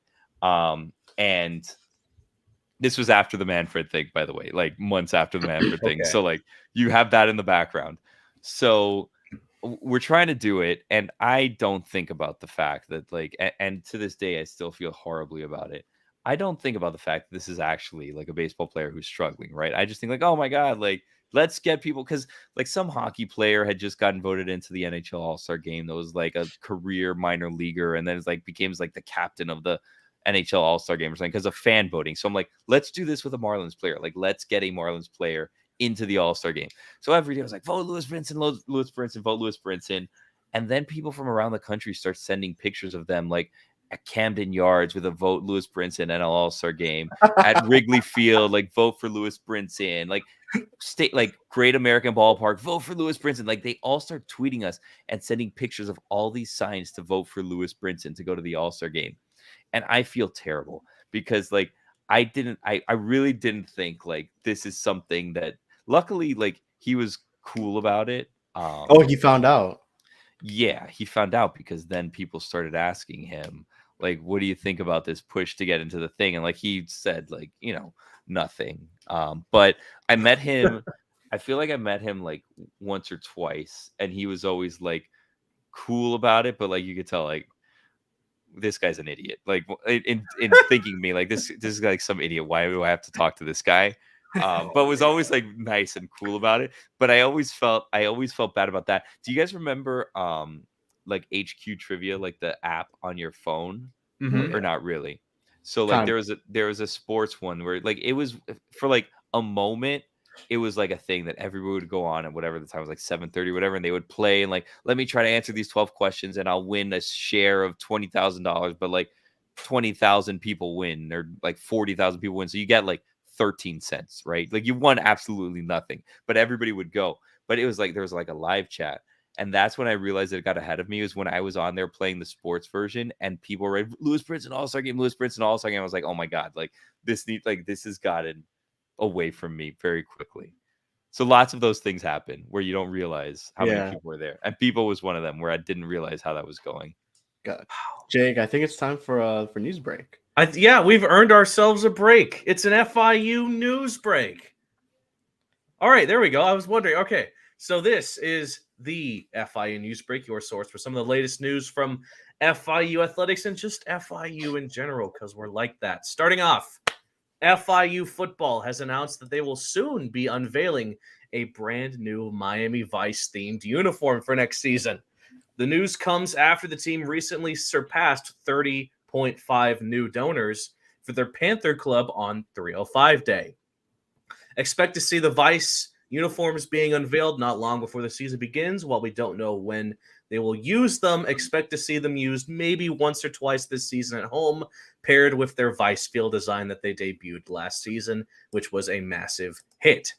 And this was after the Manfred thing, by the way, like months after the Manfred thing. So like you have that in the background. So we're trying to do it, and I don't think about the fact that like, and to this day, I still feel horribly about it. I don't think about the fact that this is actually like a baseball player who's struggling, right? I just think like, oh my God, like let's get people, because like some hockey player had just gotten voted into the NHL All-Star game that was like a career minor leaguer, and then it's like becomes like the captain of the NHL All-Star game or something because of fan voting. So I'm like, let's do this with a Marlins player. Like, let's get a Marlins player into the All-Star game. So every day I was like, vote Lewis Brinson, vote Lewis Brinson. And then people from around the country start sending pictures of them like at Camden Yards with a vote Lewis Brinson NL All-Star game, at Wrigley Field, like vote for Lewis Brinson, like state, like Great American Ballpark, vote for Lewis Brinson. Like they all start tweeting us and sending pictures of all these signs to vote for Lewis Brinson to go to the All-Star game. And I feel terrible because like I really didn't think like this is something that, luckily, like he was cool about it. He found out. Yeah, he found out because then people started asking him like, what do you think about this push to get into the thing? And like he said like, you know, nothing. But I met him. I feel like I met him like once or twice, and he was always like cool about it, but like you could tell like this guy's an idiot. Like in thinking me like this is like some idiot. Why do I have to talk to this guy? But was always like nice and cool about it. But I always felt bad about that. Do you guys remember like HQ Trivia, like the app on your phone? Or not really? So like there was a sports one where like it was for like a moment. It was like a thing that everyone would go on at whatever the time was, like 7:30, whatever, and they would play and like, let me try to answer these 12 questions and I'll win a share of $20,000, but like 20,000 people win or like 40,000 people win. So you get like 13 cents, right? Like you won absolutely nothing, but everybody would go. But it was like, there was like a live chat. And that's when I realized that it got ahead of me, was when I was on there playing the sports version and people were like, Lewis Brinson All-Star game, Lewis Brinson All-Star game. I was like, oh my God, like this has gotten away from me very quickly. So lots of those things happen where you don't realize how many people were there. And people was one of them where I didn't realize how that was going. God. Jake, I think it's time for news break. We've earned ourselves a break. It's an FIU news break. All right, there we go. I was wondering. Okay, so this is the FIU news break, your source for some of the latest news from FIU athletics and just FIU in general, because we're like that. Starting off, FIU football has announced that they will soon be unveiling a brand new Miami Vice themed uniform for next season. The news comes after the team recently surpassed 30.5 new donors for their Panther Club on 305 Day. Expect to see the Vice uniforms being unveiled not long before the season begins. While we don't know when they will use them, expect to see them used maybe once or twice this season at home, paired with their Vice field design that they debuted last season, which was a massive hit.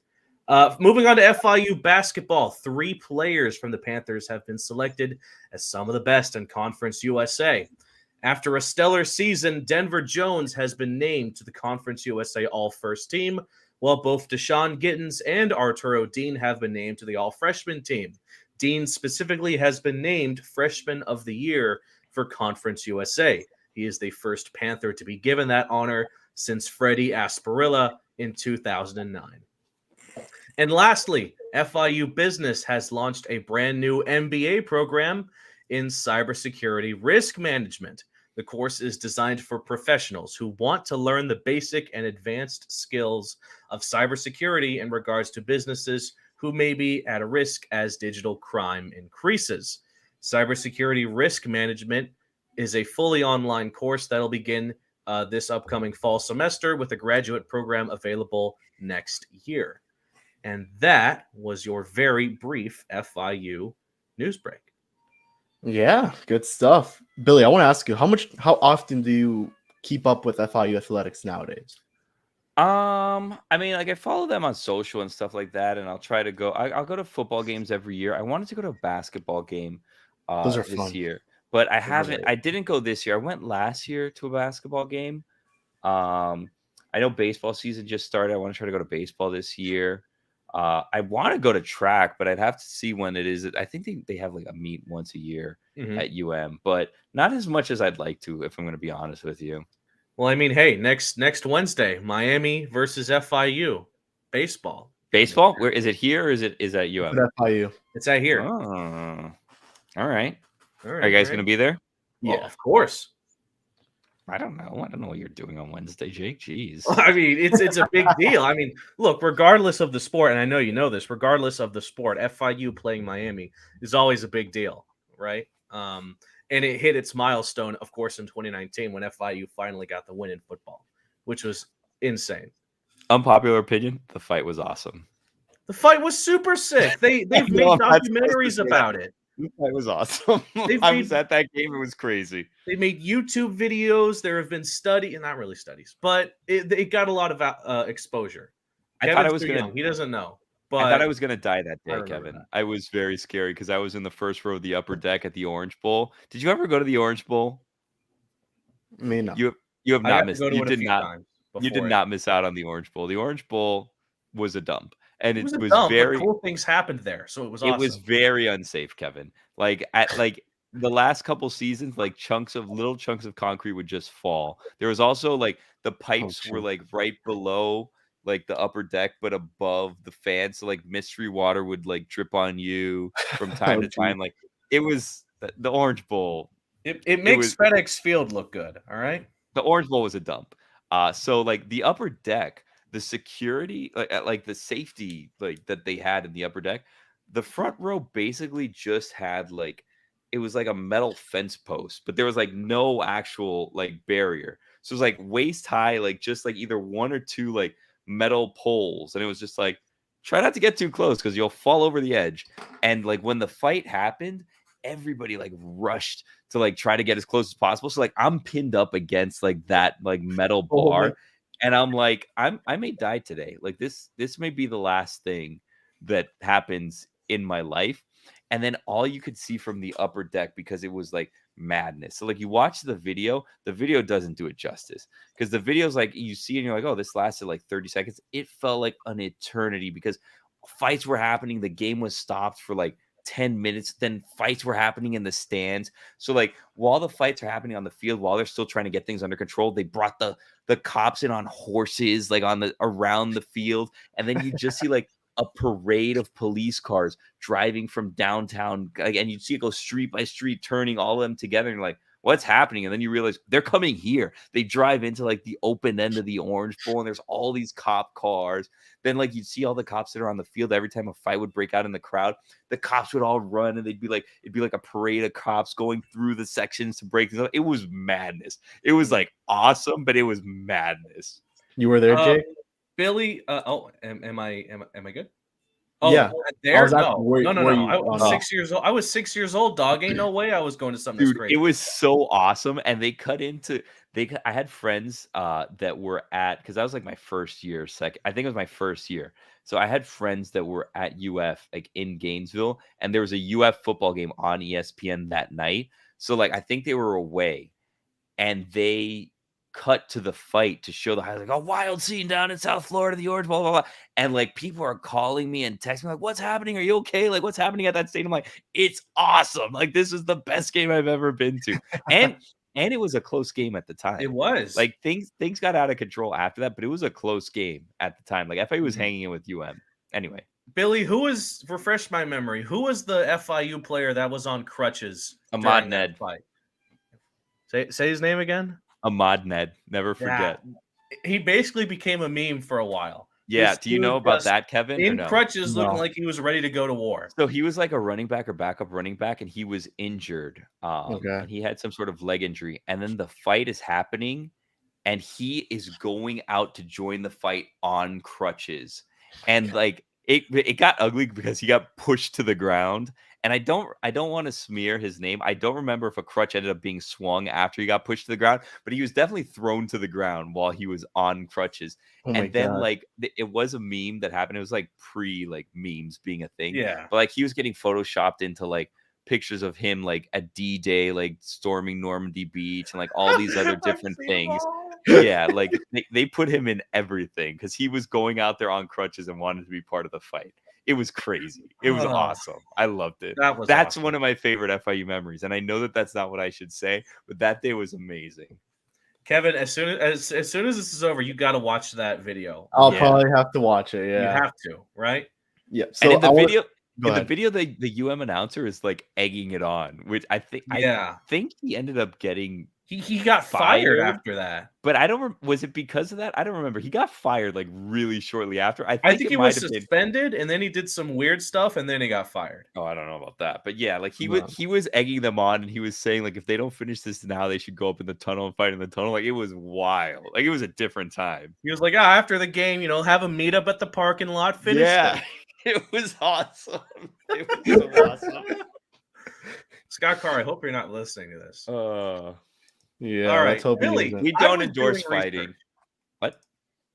Moving on to FIU basketball, 3 players from the Panthers have been selected as some of the best in Conference USA. After a stellar season, Denver Jones has been named to the Conference USA All-First Team, while both Deshaun Gittins and Arturo Dean have been named to the All-Freshman Team. Dean specifically has been named Freshman of the Year for Conference USA. He is the first Panther to be given that honor since Freddie Asparilla in 2009. And lastly, FIU Business has launched a brand new MBA program in cybersecurity risk management. The course is designed for professionals who want to learn the basic and advanced skills of cybersecurity in regards to businesses who may be at a risk as digital crime increases. Cybersecurity risk management is a fully online course that will begin this upcoming fall semester with a graduate program available next year. And that was your very brief FIU news break. Yeah, good stuff. Billy, I want to ask you, how often do you keep up with FIU athletics nowadays? I mean, like I follow them on social and stuff like that, and I'll try to go. I'll go to football games every year. I wanted to go to a basketball game Those are this fun. year, but I haven't. I didn't go this year. I went last year to a basketball game. I know baseball season just started. I want to try to go to baseball this year. I want to go to track, but I'd have to see when it is. I think they have like a meet once a year at UM, but not as much as I'd like to, if I'm going to be honest with you. Well, I mean, hey, next Wednesday, Miami versus FIU baseball. Baseball? Where is it here or is at UM? It's at FIU. It's at here. Oh, all right. Are you guys going to be there? Yeah, of course. I don't know. I don't know what you're doing on Wednesday, Jake. Jeez. I mean, it's a big deal. I mean, look, regardless of the sport, and I know you know this, regardless of the sport, FIU playing Miami is always a big deal, right? And it hit its milestone, of course, in 2019 when FIU finally got the win in football, which was insane. Unpopular opinion: the fight was awesome. The fight was super sick. They've made documentaries about it. The fight was awesome. I was at that game. It was crazy. They made YouTube videos. There have been studies, not really studies, but it got a lot of exposure. I thought I was going to. He doesn't know. But I thought I was going to die that day, Kevin. I was very scary because I was in the first row of the upper deck at the Orange Bowl. Did you ever go to the Orange Bowl? Me, no. You have not missed. You did not. You did not miss out on the Orange Bowl. The Orange Bowl was a dump. And it was very cool things happened there. So it was awesome. It was very unsafe, Kevin. Like at the last couple seasons, like little chunks of concrete would just fall. There was also like the pipes were like right below like the upper deck, but above the fan. So like mystery water would like drip on you from time to time. Like it was the Orange Bowl. It makes FedEx Field look good. All right. The Orange Bowl was a dump. So like the upper deck, the security, like the safety, like that they had in the upper deck, the front row basically just had like, it was like a metal fence post, but there was like no actual like barrier. So it was like waist high, like just like either one or two like metal poles. And it was just like, try not to get too close because you'll fall over the edge. And like when the fight happened, everybody like rushed to like try to get as close as possible. So like I'm pinned up against like that like metal bar. And I'm like, I may die today. Like this may be the last thing that happens in my life. And then all you could see from the upper deck, because it was like madness. So like you watch the video doesn't do it justice, because the video's like you see and you're like, oh, this lasted like 30 seconds. It felt like an eternity because fights were happening. The game was stopped for like 10 minutes. Then fights were happening in the stands. So like while the fights are happening on the field, while they're still trying to get things under control, they brought the cops in on horses, like around the field. And then you just see like a parade of police cars driving from downtown. And you'd see it go street by street, turning all of them together. And you're like, what's happening? And then you realize they're coming here. They drive into like the open end of the Orange Bowl, and there's all these cop cars. Then like you'd see all the cops that are on the field. Every time a fight would break out in the crowd, the cops would all run, and it'd be like a parade of cops going through the sections to break things up. It was madness. It was like awesome, but it was madness. You were there, Jake? Billy. Am I good? Oh, yeah. There? No. I was 6 years old. I was 6 years old, dog. Ain't no way I was going to something Dude, crazy. It was so awesome. And they cut into I had friends that were at, because that was like my first year. I think it was my first year. So I had friends that were at UF, like in Gainesville, and there was a UF football game on ESPN that night. So like I think they were away, and they cut to the fight to show the highlights, like a wild scene down in South Florida, the Orange Bowl, blah, blah, blah. And like people are calling me and texting me like, what's happening? Are you okay? Like what's happening at that stadium? I'm like, it's awesome. Like this is the best game I've ever been to. And it was a close game at the time. It was. Like things got out of control after that, but it was a close game at the time. Like FIU was hanging in with UM. Anyway. Billy, refresh my memory, who was the FIU player that was on crutches? Ahmad Ned. Fight? Say his name again? Ahmad Ned. Never forget. Yeah. He basically became a meme for a while. Yeah. Do you know about that, Kevin? In crutches, looking like he was ready to go to war. So he was like a running back or backup running back, and he was injured. And he had some sort of leg injury. And then the fight is happening, and he is going out to join the fight on crutches. And like it got ugly because he got pushed to the ground. And I don't want to smear his name. I don't remember if a crutch ended up being swung after he got pushed to the ground, but he was definitely thrown to the ground while he was on crutches. And then like it was a meme that happened. It was like like memes being a thing. Yeah. But like he was getting photoshopped into like pictures of him like at D-Day, like storming Normandy Beach and like all these other different things. Yeah, like they put him in everything because he was going out there on crutches and wanted to be part of the fight. It was crazy. It was awesome. I loved it. That's awesome. one of my favorite FIU memories, and I know that that's not what I should say, but that day was amazing. Kevin, as soon as this is over, you got to watch that video. I'll probably have to watch it. Yeah, you have to, right? Yeah. So and in the video, the UM announcer is like egging it on, which I think he ended up getting. He got fired after that. But I don't. Was it because of that? I don't remember. He got fired like really shortly after. I think he was suspended, and then he did some weird stuff, and then he got fired. Oh, I don't know about that. But yeah, like he was egging them on, and he was saying like if they don't finish this now, they should go up in the tunnel and fight in the tunnel. Like it was wild. Like it was a different time. He was like, after the game, have a meetup at the parking lot. Finish. Yeah, it was awesome. It was so awesome. Scott Carr, I hope you're not listening to this. Yeah. All right, Billy. We don't endorse fighting. Research. What?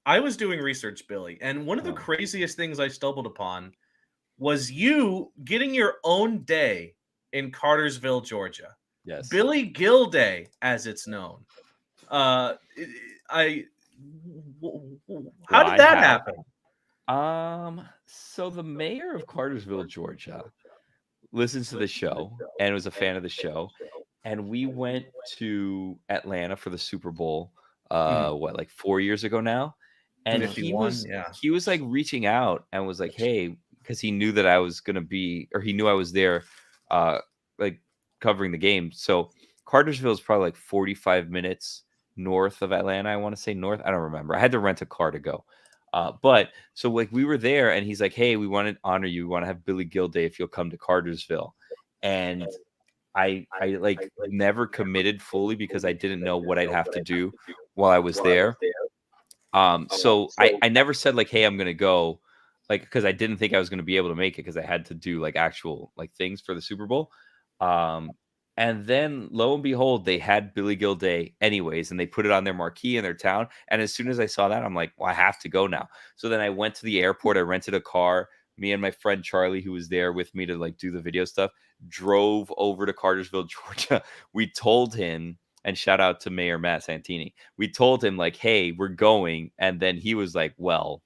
I was doing research, Billy, and one of the craziest things I stumbled upon was you getting your own day in Cartersville, Georgia. Yes. Billy Gill Day, as it's known. How did that happen? So the mayor of Cartersville, Georgia, listens to the show and was a fan of the show. And we went to Atlanta for the Super Bowl, like 4 years ago now. And he was like reaching out and was like, hey, because he knew that I was going to be, or he knew I was there, like covering the game. So Cartersville is probably like 45 minutes north of Atlanta. I want to say north. I don't remember. I had to rent a car to go. But so like we were there and he's like, hey, we want to honor you. We want to have Billy Gill Day if you'll come to Cartersville. And I like never committed fully because I didn't know what I'd have to do while I was there. So I never said like, hey, I'm going to go, like, because I didn't think I was going to be able to make it because I had to do like actual like things for the Super Bowl. And then lo and behold, they had Billy Gill Day anyways, and they put it on their marquee in their town. And as soon as I saw that, I'm like, well, I have to go now. So then I went to the airport. I rented a car. Me and my friend Charlie, who was there with me to like do the video stuff, drove over to Cartersville, Georgia. We told him, and shout out to Mayor Matt Santini. We told him like, hey, we're going. And then he was like, well,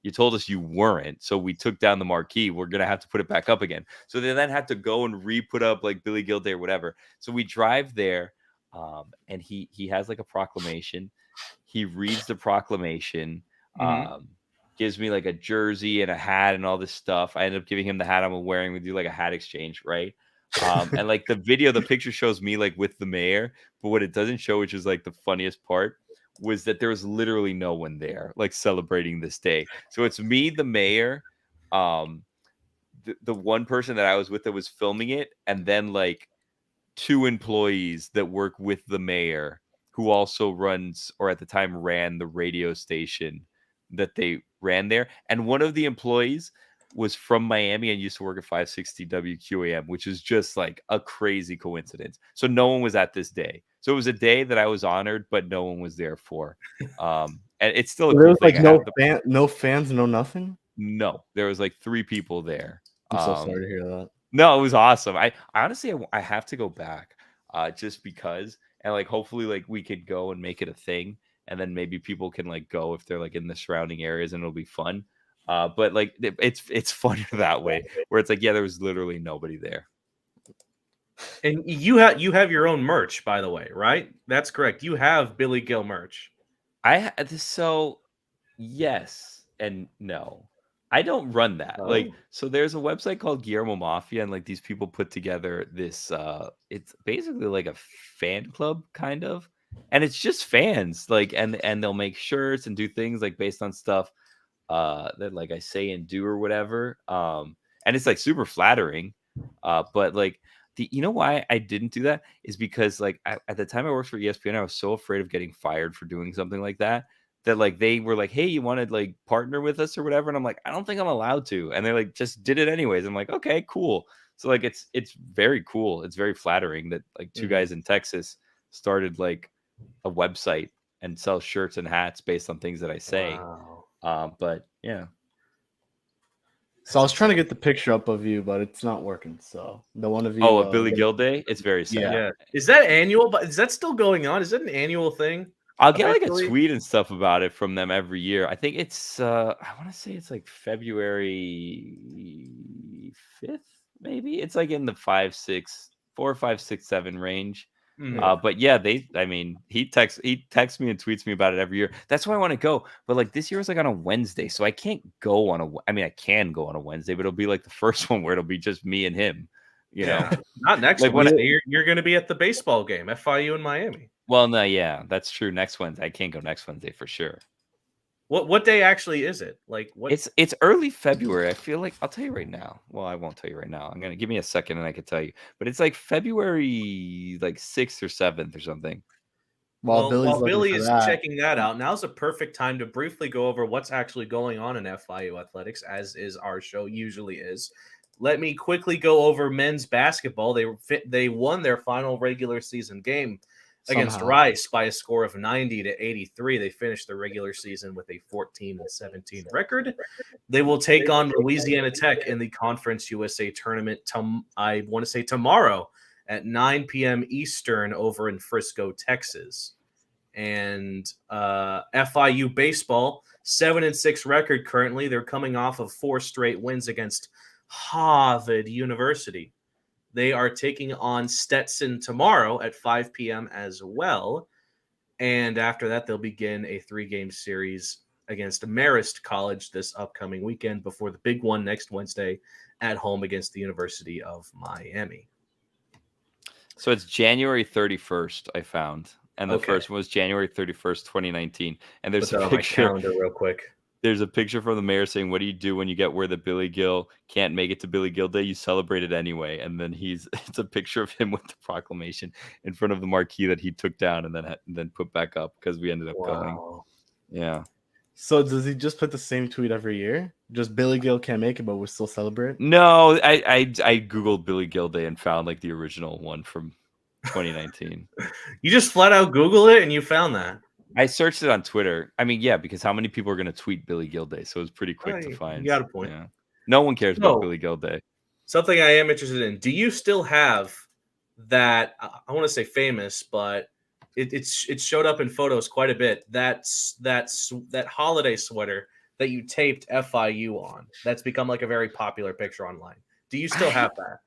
you told us you weren't. So we took down the marquee. We're going to have to put it back up again. So they then had to go and re-put up like Billy Gill Day or whatever. So we drive there and he has like a proclamation. He reads the proclamation, gives me like a jersey and a hat and all this stuff. I ended up giving him the hat I'm wearing. We do like a hat exchange, right? And like the video, the picture shows me like with the mayor, but what it doesn't show, which is like the funniest part, was that there was literally no one there like celebrating this day. So it's me, the mayor, the one person that I was with that was filming it, and then like 2 employees that work with the mayor who also runs, or at the time ran, the radio station that they ran there. And one of the employees was from Miami and used to work at 560 WQAM, which is just like a crazy coincidence. So no one was at this day. So it was a day that I was honored, but no one was there for. And it's still a cool there was thing. like no fans, no nothing. No, there was like 3 people there. I'm so sorry to hear that. No, it was awesome. I honestly I have to go back just because, and like hopefully like we could go and make it a thing, and then maybe people can like go if they're like in the surrounding areas, and it'll be fun. But like it's funnier that way, where it's like, yeah, there was literally nobody there. And you have your own merch, by the way, right? That's correct. You have Billy Gill merch. So yes and no. I don't run that. Oh. Like, so there's a website called Guillermo Mafia, and like these people put together this it's basically like a fan club kind of, and it's just fans, like, and they'll make shirts and do things like based on stuff that like I say and do or whatever. And it's like super flattering. But like you know why I didn't do that is because like at the time I worked for ESPN, I was so afraid of getting fired for doing something like that like they were like, hey, you want to like partner with us or whatever? And I'm like, I don't think I'm allowed to. And they're like, just did it anyways. I'm like, okay, cool. So like it's very cool. It's very flattering that like 2 guys in Texas started like a website and sell shirts and hats based on things that I say. Wow. But yeah. So I was trying to get the picture up of you, but it's not working. So the one of you. Oh, a Billy Gill Day. It's very sad. Yeah. Is that annual? But is that still going on? Is that an annual thing? I'll get like a tweet and stuff about it from them every year. I think it's I want to say it's like February 5th, maybe. It's like in the 4, 5, 6, 7 range. But yeah, he texts me and tweets me about it every year. That's why I want to go. But like this year was like on a Wednesday, so I can't go on I can go on a Wednesday, but it'll be like the first one where it'll be just me and him. You know, not next like Wednesday. You're going to be at the baseball game, FIU in Miami. Well, no, yeah, that's true. Next Wednesday, I can't go next Wednesday for sure. What day actually is it? Like what? It's early February. I feel like I'll tell you right now. Well, I won't tell you right now. I'm gonna give me a second and I can tell you. But it's like February like 6th or 7th or something. While Billy is checking that out, now's a perfect time to briefly go over what's actually going on in FIU athletics, as is our show usually is. Let me quickly go over men's basketball. They won their final regular season game against Rice by a score of 90-83. They finished the regular season with a 14-17 record. They will take on Louisiana Tech in the Conference USA tournament. I want to say tomorrow at 9 p.m. Eastern over in Frisco, Texas. And FIU baseball, 7-6 record currently. They're coming off of 4 straight wins against Harvard University. They are taking on Stetson tomorrow at 5 p.m. as well. And after that, they'll begin a 3-game series against Marist College this upcoming weekend before the big one next Wednesday at home against the University of Miami. So it's January 31st, I found. And the first one was January 31st, 2019. And there's a picture. On my calendar real quick. There's a picture from the mayor saying, "What do you do when you get word that Billy Gill can't make it to Billy Gill Day? You celebrate it anyway." And then it's a picture of him with the proclamation in front of the marquee that he took down and then put back up because we ended up going. Yeah. So does he just put the same tweet every year? Just Billy Gill can't make it, but we'll still celebrate? No, I Googled Billy Gill Day and found like the original one from 2019. You just flat out Google it and you found that? I searched it on Twitter. I mean, yeah, because how many people are going to tweet Billy Gill Day? So it was pretty quick to find. You got a point. Yeah. No one cares about Billy Gill Day. Something I am interested in. Do you still have that? I want to say famous, but it showed up in photos quite a bit. That holiday sweater that you taped FIU on. That's become like a very popular picture online. Do you still have that?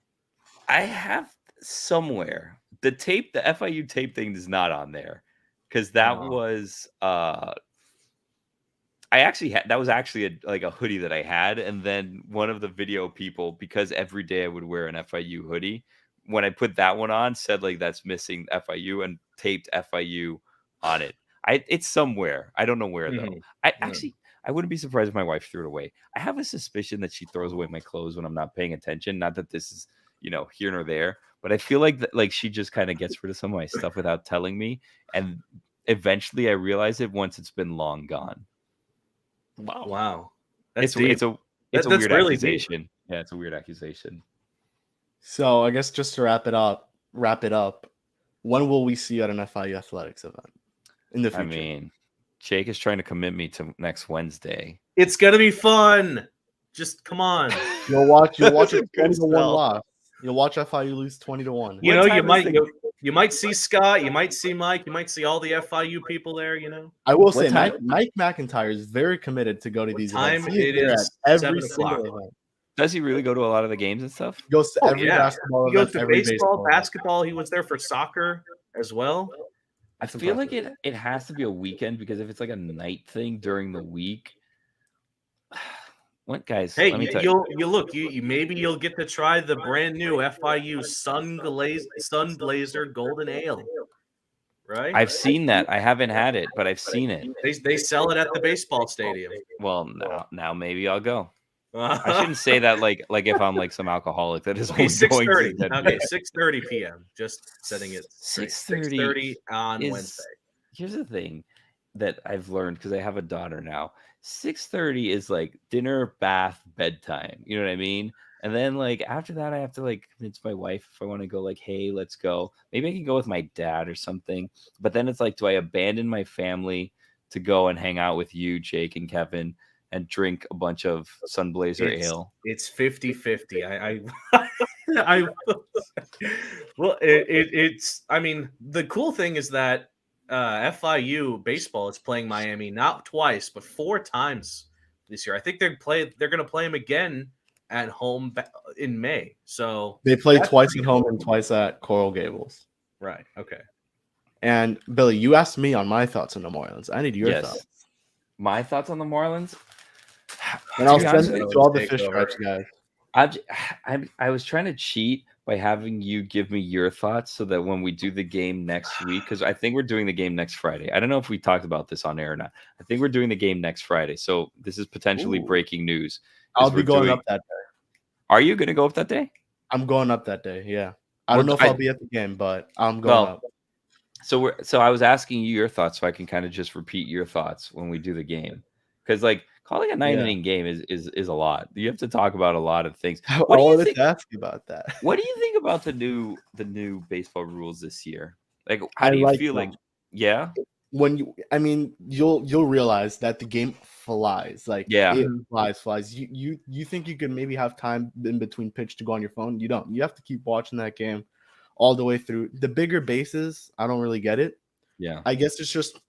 I have somewhere. The FIU tape thing is not on there. Because that was, I actually had, that was actually a hoodie that I had. And then one of the video people, because every day I would wear an FIU hoodie, when I put that one on, said like, that's missing FIU and taped FIU on it. It's somewhere. I don't know where though. I wouldn't be surprised if my wife threw it away. I have a suspicion that she throws away my clothes when I'm not paying attention. Not that this is, here nor there, but I feel like she just kind of gets rid of some of my stuff without telling me. And eventually I realize it once it's been long gone. Wow. It's a weird accusation. Deep. Yeah, it's a weird accusation. So I guess just to wrap it up, when will we see you at an FIU athletics event in the future? I mean, Jake is trying to commit me to next Wednesday. It's gonna be fun. Just come on. You'll watch a 20-1 loss. You'll watch FIU lose 20-1. You might see Scott, you might see Mike, you might see all the FIU people there. I will say Mike McIntyre is very committed to go to these events. It is every single event. Does he really go to a lot of the games and stuff? He goes to every basketball. He goes to baseball, basketball. He was there for soccer as well. I feel like it has to be a weekend because if it's like a night thing during the week. What guys? Hey, maybe you'll get to try the brand new FIU Sunblazer Golden Ale. Right? I've seen that. I haven't had it, but I've seen it. They sell it at the baseball stadium. Well, now maybe I'll go. I shouldn't say that like if I'm like some alcoholic that is only going to 6:30 p.m. Just setting it 6:30 on Wednesday. Here's the thing that I've learned because I have a daughter now. 6:30 is like dinner, bath, bedtime. You know what I mean? And then like after that, I have to like convince my wife if I want to go like, hey, let's go. Maybe I can go with my dad or something. But then it's like, do I abandon my family to go and hang out with you, Jake and Kevin, and drink a bunch of Sunblazer ale? It's 50-50. Well, it's. I mean, the cool thing is that FIU baseball is playing Miami not twice but 4 times this year. I think they're going to play them again at home in May. So they play twice at home and twice at Coral Gables. Right. Okay. And Billy, you asked me on my thoughts on the Marlins. I need your thoughts. My thoughts on the Marlins. And I'll send it to all the fish stripes guys. I was trying to cheat by having you give me your thoughts so that when we do the game next week, because I think we're doing the game next Friday. I don't know if we talked about this on air or not. I think we're doing the game next Friday. So this is potentially breaking news. I'll be going up that day. Are you going to go up that day? I'm going up that day, yeah. I don't know if I'll be at the game, but I'm going up. So I was asking you your thoughts so I can kind of just repeat your thoughts when we do the game. Because like calling a 9-inning game is a lot. You have to talk about a lot of things. I wanted to ask you about that. What do you think about the new baseball rules this year? Like, how do you feel them. Like? Yeah. You'll realize that the game flies. Like, it flies. You think you could maybe have time in between pitch to go on your phone? You don't. You have to keep watching that game all the way through. The bigger bases, I don't really get it. Yeah. I guess it's just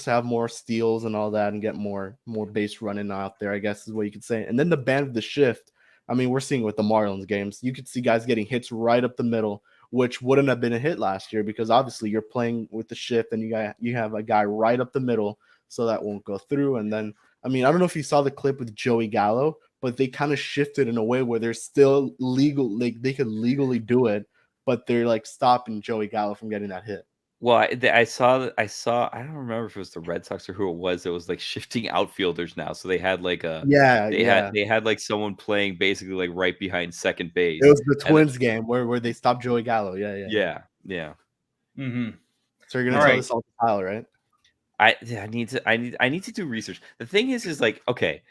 have more steals and all that and get more base running out there, I guess is what you could say. And then the ban of the shift. I mean, we're seeing it with the Marlins games. You could see guys getting hits right up the middle, which wouldn't have been a hit last year because obviously you're playing with the shift and you have a guy right up the middle, so that won't go through. And then, I mean, I don't know if you saw the clip with Joey Gallo, but they kind of shifted in a way where they're still legal, like they could legally do it, but they're like stopping Joey Gallo from getting that hit. Well, I saw. I don't remember if it was the Red Sox or who it was. It was like shifting outfielders now. So they had like they had like someone playing basically like right behind second base. It was the Twins game where they stopped Joey Gallo. Yeah. Mm-hmm. So you're gonna tell this all to Tyler, right? I need to do research. The thing is like, okay,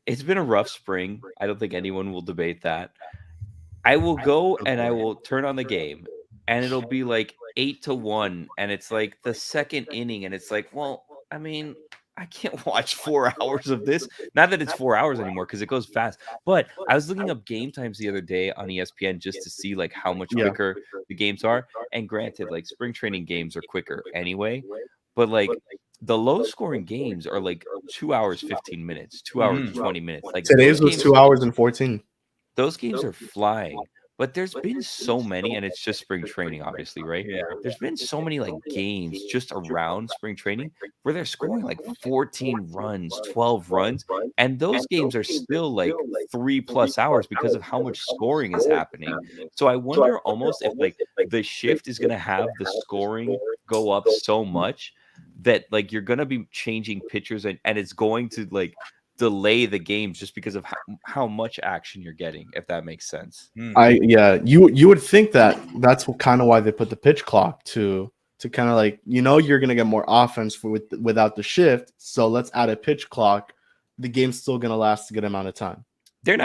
it's been a rough spring. I don't think anyone will debate that. I will go and I will turn on the game, and it'll be like 8-1, and it's like the second inning, and it's like, well, I mean, I can't watch 4 hours of this. Not that it's 4 hours anymore because it goes fast. But I was looking up game times the other day on ESPN just to see like how much quicker the games are. And granted, like spring training games are quicker anyway, but like the low scoring games are like 2 hours 15 minutes, 2 hours 20 minutes. Like today's was 2 hours and 14. Those games are flying. But there's been so many, and it's just spring training, obviously, right? Yeah. There's been so many like games just around spring training where they're scoring like 14 runs, 12 runs, and those games are still like 3+ hours because of how much scoring is happening. So I wonder almost if like the shift is going to have the scoring go up so much that like you're going to be changing pitchers and it's going to like delay the games just because of how much action you're getting, if that makes sense. You would think that's kind of why they put the pitch clock to kind of like, you're gonna get more offense without the shift, so let's add a pitch clock. The game's still gonna last a good amount of time. I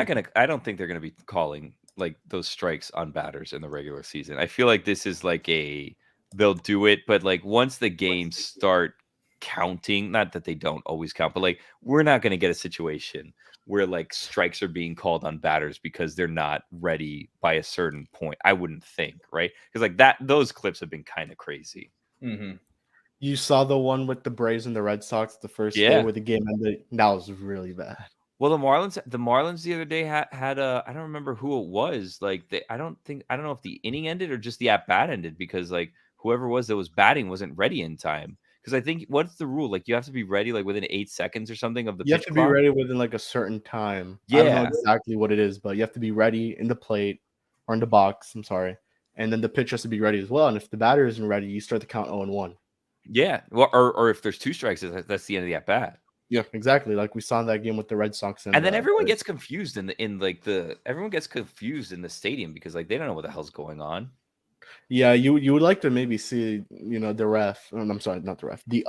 don't think they're gonna be calling like those strikes on batters in the regular season. I feel like this is like they'll do it, but like once the games start counting, not that they don't always count, but like we're not going to get a situation where like strikes are being called on batters because they're not ready by a certain point. I wouldn't think, right? Because like those clips have been kind of crazy. Mm-hmm. You saw the one with the Braves and the Red Sox the first day where the game ended. That was really bad. Well, the Marlins the other day had a, I don't remember who it was. Like I don't know if the inning ended or just the at bat ended because like whoever that was batting wasn't ready in time. Because I think what's the rule? Like you have to be ready like within 8 seconds or something of the pitch clock. You have to be ready within like a certain time. Yeah. I don't know exactly what it is, but you have to be ready in the plate or in the box. I'm sorry. And then the pitch has to be ready as well. And if the batter isn't ready, you start the count 0-1. Yeah. Well, or if there's 2 strikes, that's the end of the at bat. Yeah, exactly. Like we saw in that game with the Red Sox. And then everyone gets confused everyone gets confused in the stadium because like they don't know what the hell's going on. Yeah, you would like to maybe see, the ref. I'm sorry, not the ref. The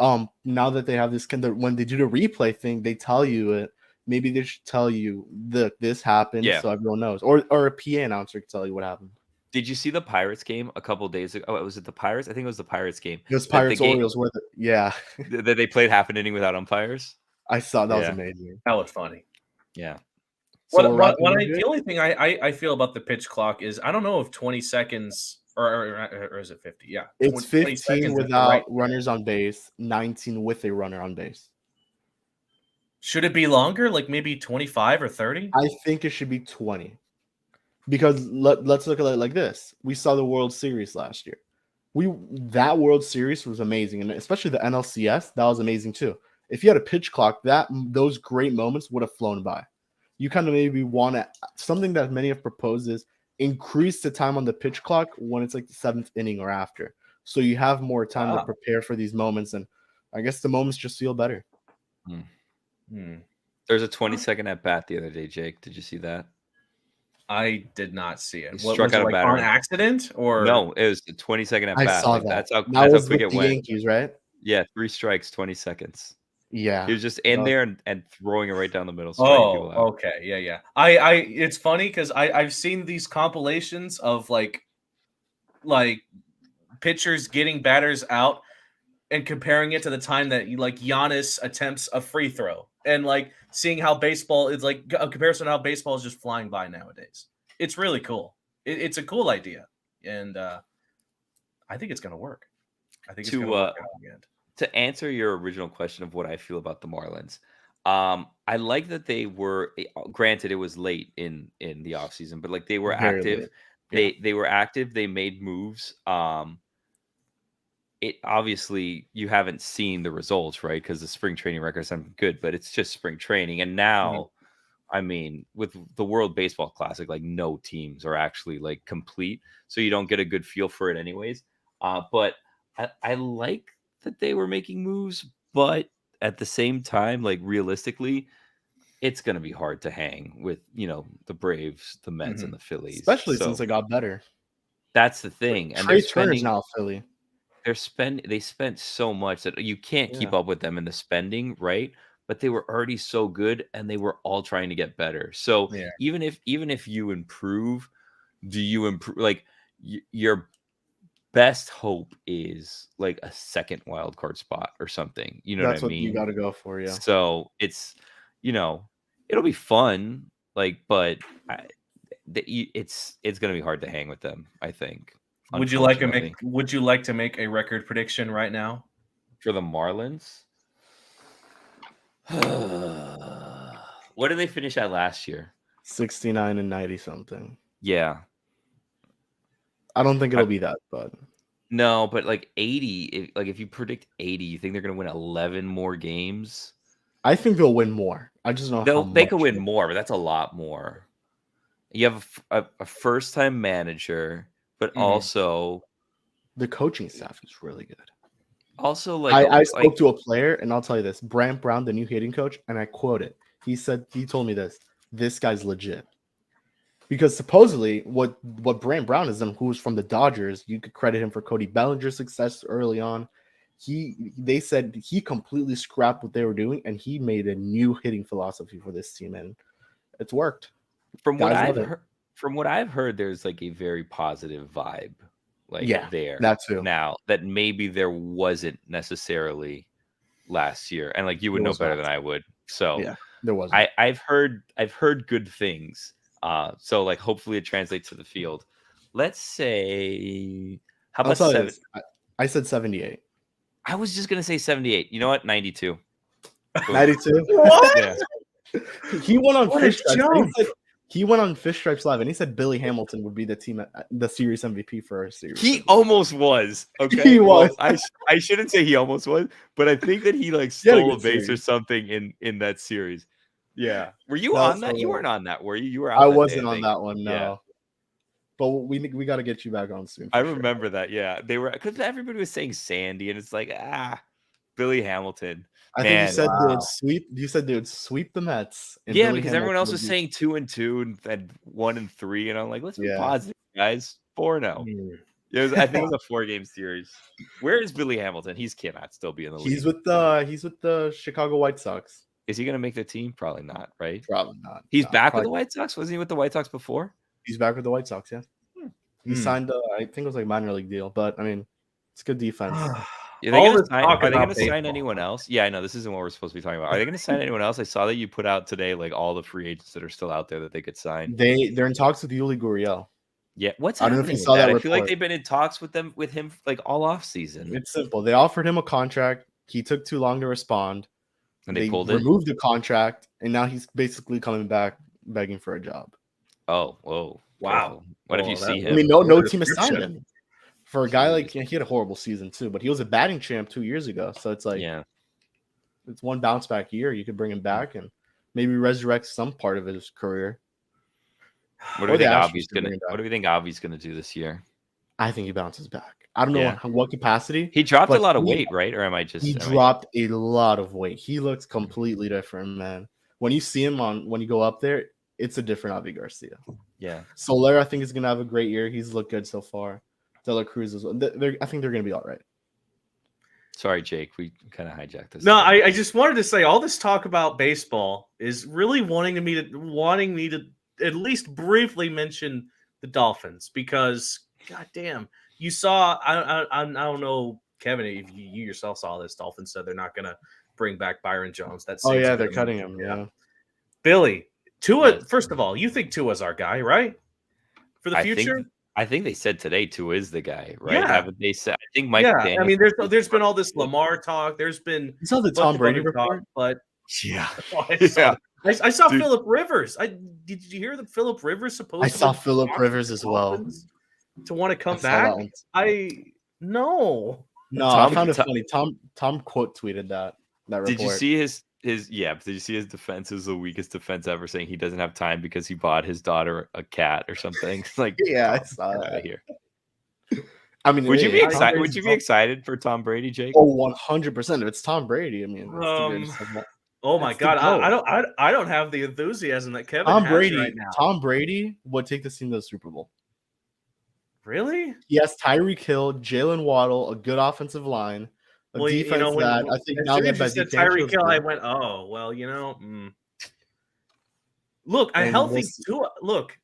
now that they have this when they do the replay thing, they tell you it. Maybe they should tell you this happened, so everyone knows, or a PA announcer can tell you what happened. Did you see the Pirates game a couple days ago? Oh, was it the Pirates? I think it was the Pirates game. It was Pirates Orioles with it. Yeah, that they played half an inning without umpires. I saw that was amazing. That was funny. Yeah. The only thing I feel about the pitch clock is I don't know if 20 seconds or is it 50? Yeah, It's 20 15 seconds without runners on base, 19 with a runner on base. Should it be longer? Like maybe 25 or 30? I think it should be 20. Because let's look at it like this. We saw the World Series last year. That World Series was amazing, and especially the NLCS, that was amazing too. If you had a pitch clock, those great moments would have flown by. You kind of maybe want to something that many have proposed is increase the time on the pitch clock when it's like the 7th inning or after, so you have more time to prepare for these moments, and I guess the moments just feel better. There's a 20-second at bat the other day, Jake. Did you see that? I did not see it. He struck out a batter on accident, or no? It was a 20-second at bat. I saw that. That's how was quick with it the went. Yankees, right? Yeah, 3 strikes, 20 seconds. Yeah, He was just in there and throwing it right down the middle. Oh, okay, yeah. It's funny because I've seen these compilations of like pitchers getting batters out and comparing it to the time that Giannis attempts a free throw, and like seeing how baseball is like a comparison to how baseball is just flying by nowadays. It's really cool. It's a cool idea, and I think it's gonna work. I think it's gonna work out in the end. To answer your original question of what I feel about the Marlins, I like that they were. Granted, it was late in the offseason, but like they were active. They were active. They made moves. It obviously you haven't seen the results, right? Because the spring training records aren't good, but it's just spring training. And now, I mean, with the World Baseball Classic, like no teams are actually like complete, so you don't get a good feel for it, anyways. But I like that they were making moves, but at the same time, like realistically, it's going to be hard to hang with the Braves, the Mets, and the Phillies, especially since they got better. That's the thing, and Trey Turner's now Philly. They spent so much that you can't keep up with them in the spending, right? But they were already so good, and they were all trying to get better. So even if you improve, do you improve? Like your best hope is like a second wild card spot or something. You know That's what I mean? You got to go for, yeah. So it's it'll be fun, like, but it's going to be hard to hang with them, I think. Would you like to make a record prediction right now for the Marlins? What did they finish at last year? 69 and 90 something. Yeah. I don't think it'll be that, but no, but like 80, if you predict 80, you think they're going to win 11 more games? I think they'll win more. I just don't know they could win more, but that's a lot more. You have a first-time manager, but also the coaching staff is really good. Also, like I spoke to a player, and I'll tell you this: Brant Brown, the new hitting coach, and I quote it. He told me this guy's legit. Because supposedly, what Brant Brown has done, who was from the Dodgers, you could credit him for Cody Bellinger's success early on. They said he completely scrapped what they were doing, and he made a new hitting philosophy for this team, and it's worked. From what I've heard, there's like a very positive vibe, there. That too. Now that maybe there wasn't necessarily last year, and like you would know better than I would. So yeah, there was. I've heard good things. So like hopefully it translates to the field. Let's say, how about 7? I said 78. I was just gonna say 78. You know what? 92. 92. What? Yeah. He went on Fish Stripes. He went on Fish Stripes Live, and he said Billy Hamilton would be the series MVP for our series. He almost was. Okay, he was. I shouldn't say he almost was, but I think that he like stole a base or something in that series. Yeah. Were you on that? You weren't on that, were you? You were. I wasn't on that one. No. Yeah. But we got to get you back on soon. I remember that. Yeah, they were, because everybody was saying Sandy, and it's like Billy Hamilton. I think you said they would sweep. You said they would sweep the Mets. Yeah, because everyone else was saying 2-2 and 1-3, and I'm like, let's be positive, guys. 4-0. I think it was a 4-game series. Where is Billy Hamilton? He cannot still be in the league. He's with the Chicago White Sox. Is he going to make the team? Probably not, right? Probably not. He's back with the White Sox? Wasn't he with the White Sox before? He's back with the White Sox, yeah. He signed I think it was like a minor league deal, but I mean, it's good defense. Are they going to sign anyone else? Yeah, I know this isn't what we're supposed to be talking about. Are they going to sign anyone else? I saw that you put out today like all the free agents that are still out there that they could sign. They're in talks with Yuli Gurriel. Yeah, what's I don't know if happening you with saw that? that I feel like report. they've been in talks with him like all off season, It's simple. They offered him a contract. He took too long to respond. and they pulled it. Removed the contract, and now he's basically coming back begging for a job. Oh, whoa, Wow. careful. What if you see him? I mean, no team has description. signed him. For a guy like he had a horrible season too, but he was a batting champ 2 years ago. So it's like, Yeah, it's one bounce back year. You could bring him back and maybe resurrect some part of his career. what do Or we the think Astros Avi's could bring gonna? him back. What do we think Avi's gonna do this year? I think he bounces back. I don't know Yeah. what capacity. He dropped a But lot of he- weight, right? Or am I just? He dropped a lot of weight. He looks completely different, man. When you see him when you go up there, it's a different Avi Garcia. Yeah. Soler, I think, is gonna have a great year. He's looked good so far. De La Cruz as well. I think they're gonna be all right. Sorry, Jake. We kind of hijacked this. No, I just wanted to say all this talk about baseball is really wanting me to at least briefly mention the Dolphins because, goddamn, you saw. I don't know, Kevin, if you yourself saw this. Dolphins said they're not going to bring back Byron Jones. That's They're cutting him. Yeah, Billy Tua. Yes. First of all, you think Tua's our guy, right? For the future. I think they said today Tua is the guy, right? Yeah. Haven't they said? I think Mike. Yeah, Daniels, I mean, there's been all this Lamar talk. There's been you saw the a bunch Tom of Brady other report. talk, but yeah, I saw Dude. Phillip Rivers. Did you hear that Phillip Rivers supposed? I saw Phillip Rivers as well. To want to come I saw that back. one. No. No, Tom- I found it funny. Tom quote tweeted that report. Did you see his? Did you see his defense is the weakest defense ever, saying he doesn't have time because he bought his daughter a cat or something? It's like, Yeah, I Tom, saw get that. outta here. I mean, Would you be Tom excited? Brady's Would you be excited for Tom Brady, Jake? Oh, 100%. If it's Tom Brady, I mean, that's the greatest of all. Oh my That's the God! goat. I don't have the enthusiasm that Kevin Tom has Brady. right now. Tom Brady would take this team to the Super Bowl. Really? He has Tyreek Hill, Jalen Waddle, a good offensive line, a Well, defense that I think as now soon that as you said Tyreek Hill, I went, oh well, Look, a And healthy this- Tua. Look,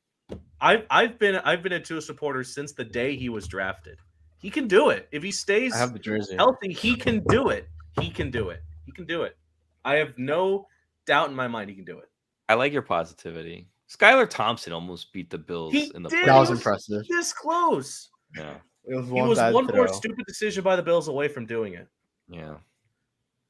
I've been a Tua supporter since the day he was drafted. He can do it if he stays I have the jersey. healthy. He can do it. He can do it. He can do it. I have no doubt in my mind he can do it. I like your positivity. Skylar Thompson almost beat the Bills He in the did. That was He impressive. This close. Yeah, It was He one was bad one more throw. stupid decision by the Bills away from doing it. yeah.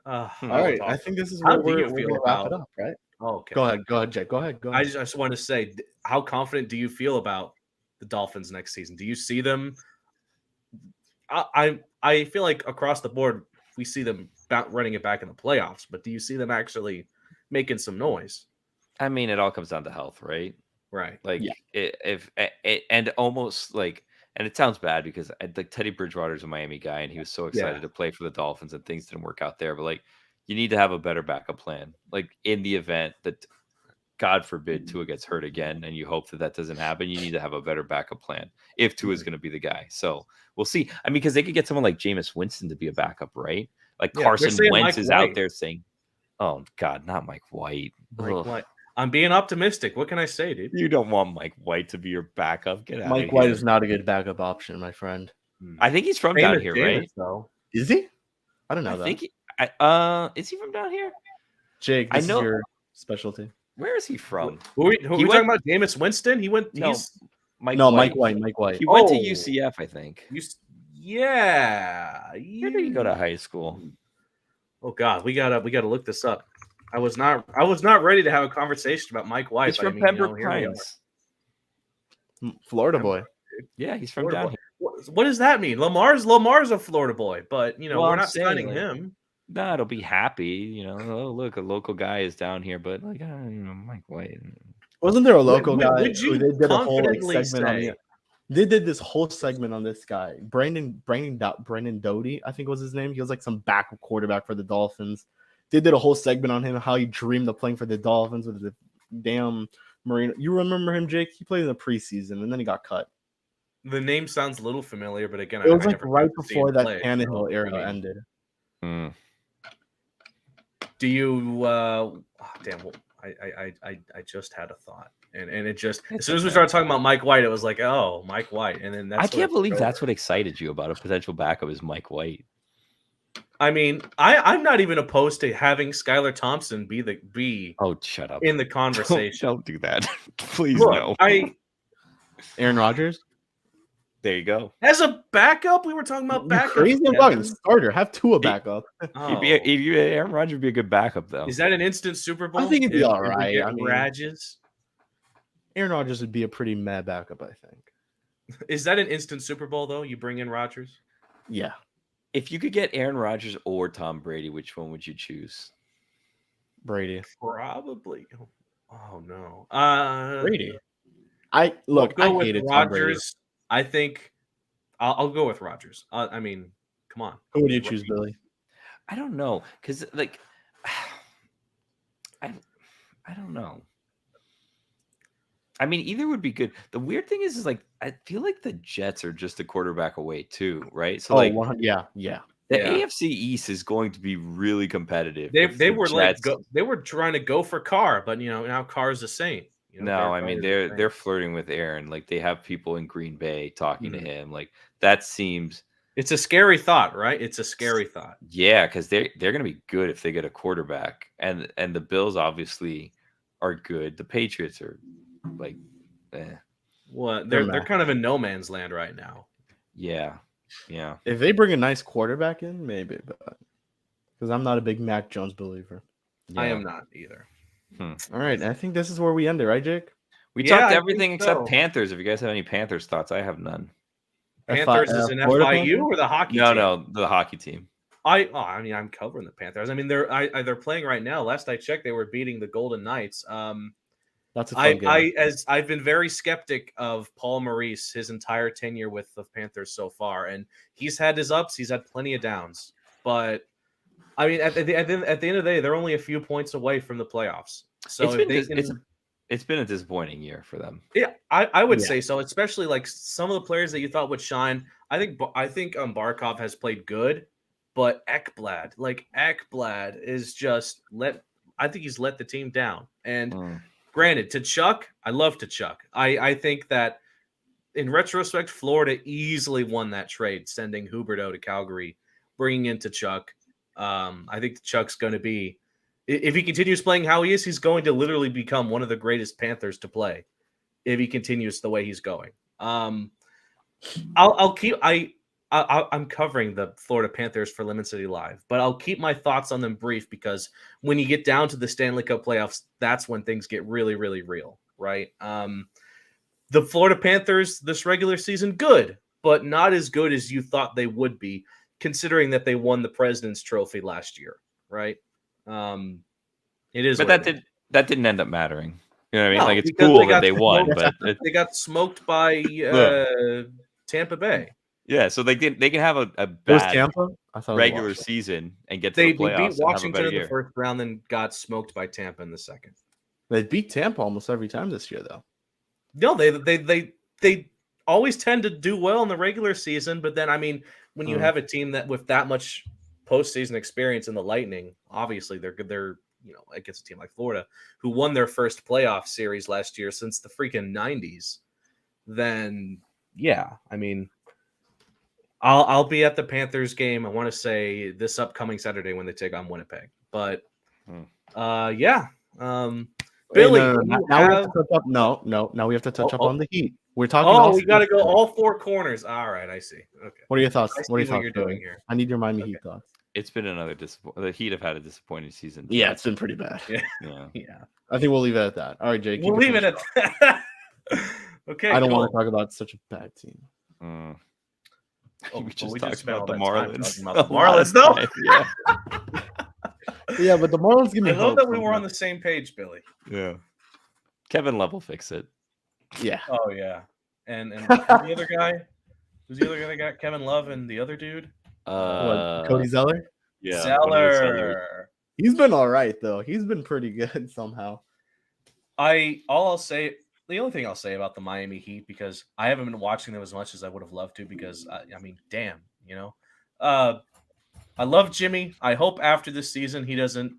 All right, I think this is How where do you we're feel going to wrap it about- up, right? Okay. Go ahead, Jake. Go ahead. I just want to say, how confident do you feel about the Dolphins next season? Do you see them? I feel like across the board we see them running it back in the playoffs, but do you see them actually making some noise? I mean, it all comes down to health, right? Right. Like, Yeah. and almost like, and it sounds bad because like Teddy Bridgewater's a Miami guy, and he was so excited to play for the Dolphins, and things didn't work out there. But like, you need to have a better backup plan. Like in the event that, God forbid, Tua gets hurt again, and you hope that doesn't happen, you need to have a better backup plan if Tua is going to be the guy. So we'll see. I mean, because they could get someone like Jameis Winston to be a backup, right? Like Carson Wentz is out there saying, "Oh God, not Mike White." Mike White. I'm being optimistic. What can I say, dude? You don't want Mike White to be your backup. Get out. Mike White is not a good backup option, my friend. I think he's from down here, right? Though. Is he? I don't know I that. think is he from down here? Jake, I this know- is your specialty. Where is he from? Who are we went- talking about? Jameis Winston? He went. No, He's, Mike Mike White. He went to Oh. UCF, I think. yeah. Where did he go to high school? Oh God, we gotta look this up. I was not ready to have a conversation about Mike White. He's but I from mean, Pembroke here we are. Pines. Florida boy. Yeah, he's from Florida down boy. here. What does that mean? Lamar's a Florida boy, but Well, we're I'm not saying, signing like, him. Nah, it'll be happy. Oh, look, a local guy is down here, but like, Mike White. Wasn't there a local Would- guy would you who they did a whole confidently segment on? say- They did this whole segment on this guy, Brandon Doty, I think was his name. He was like some backup quarterback for the Dolphins. They did a whole segment on him, how he dreamed of playing for the Dolphins with the damn Marino. You remember him, Jake? He played in the preseason and then he got cut. The name sounds a little familiar, but again, It was I like never right got to see before him that play, Tannehill so, era I mean, ended. Do you? Damn! Well, I just had a thought, and it just as soon as we started talking about Mike White, it was like, oh, Mike White, and then that's I what can't it believe took that's over. what excited you about a potential backup is Mike White. I mean, I'm not even opposed to having Skylar Thompson be Oh, shut up. in the conversation. Don't do that. Please Look, no. Aaron Rodgers? There you go. As a backup, we were talking about backup. Crazy about a starter. Have Tua backup. Aaron Rodgers would be a good backup, though. Is that an instant Super Bowl? I think it'd be all right. Aaron Rodgers would be a pretty mad backup, I think. Is that an instant Super Bowl, though? You bring in Rodgers? Yeah. If you could get Aaron Rodgers or Tom Brady, which one would you choose? Brady. Probably. Oh, no. Brady. I hated Rodgers. I think I'll go with Rodgers. I mean, come on. Who would you choose, Billy? I don't know, because I don't know. I mean, either would be good. The weird thing is I feel like the Jets are just a quarterback away too, right? So yeah. The AFC East is going to be really competitive. They were they were trying to go for Carr, but now Carr's a saint. No, I mean they're flirting with Aaron. Like they have people in Green Bay talking to him. Like that seems. It's a scary thought, right? It's a scary thought. Yeah, because they're going to be good if they get a quarterback, and the Bills obviously are good. The Patriots are like, Well, they're kind of in no man's land right now. Yeah. If they bring a nice quarterback in, maybe, but because I'm not a big Mac Jones believer. I am not either. All right, I think this is where we end it, right, Jake? We talked everything except Panthers. If you guys have any Panthers thoughts, I have none. Panthers is an FIU or the hockey team? No, the hockey team. I'm covering the Panthers. I mean, they're playing right now. Last I checked, they were beating the Golden Knights. That's a fun game. I've been very skeptic of Paul Maurice his entire tenure with the Panthers so far, and he's had his ups, he's had plenty of downs. But I mean, at the end of the day, they're only a few points away from the playoffs. So it's been a disappointing year for them. Yeah, I would say so, especially like some of the players that you thought would shine. I think Barkov has played good, but Ekblad is just I think he's let the team down. And granted, Tkachuk, I love Tkachuk. I think that in retrospect, Florida easily won that trade, sending Huberdeau to Calgary, bringing in Tkachuk. I think Tkachuk's going to be, if he continues playing how he is, he's going to literally become one of the greatest Panthers to play if he continues the way he's going. I'm covering the Florida Panthers for Lemon City Live, but I'll keep my thoughts on them brief because when you get down to the Stanley Cup playoffs, that's when things get really, really real, right? The Florida Panthers this regular season, good, but not as good as you thought they would be, considering that they won the President's Trophy last year, right? It is, but that didn't end up mattering. You know what I mean? No, like it's cool that they won, but they got smoked by Tampa Bay. Yeah, so they can have a bad regular season season and get to the playoffs. They beat Washington in the year. first round, then got smoked by Tampa in the second. They beat Tampa almost every time this year, though. No, they always tend to do well in the regular season, but then I mean, when you have a team that with that much postseason experience in the Lightning, obviously they're good. They're against a team like Florida who won their first playoff series last year since the freaking 90s. Then yeah, I mean. I'll be at the Panthers game. I want to say this upcoming Saturday when they take on Winnipeg. But yeah, Billy. Now we have to touch up. No. Now we have to touch up on the Heat. We're talking. Oh, we got to go all four corners. All right, I see. Okay. What are your thoughts? What are you doing here? I need your Miami Heat thoughts. It's been another disappointing. The Heat have had a disappointing season. Yeah, it's been pretty bad. Yeah. I think we'll leave it at that. All right, Jake. We'll leave it at that. Okay. I don't want to talk about such a bad team. We just talked about the Marlins. No. Yeah, but the Marlins give me I love that we were on the same page, Billy. Yeah. Kevin Love will fix it. Yeah. Oh yeah. And the other guy? Who's the other guy that got Kevin Love and the other dude? Cody Zeller? Yeah. Zeller. He's been all right though. He's been pretty good somehow. The only thing I'll say about the Miami Heat, because I haven't been watching them as much as I would have loved to, because I mean, damn, I love Jimmy. I hope after this season he doesn't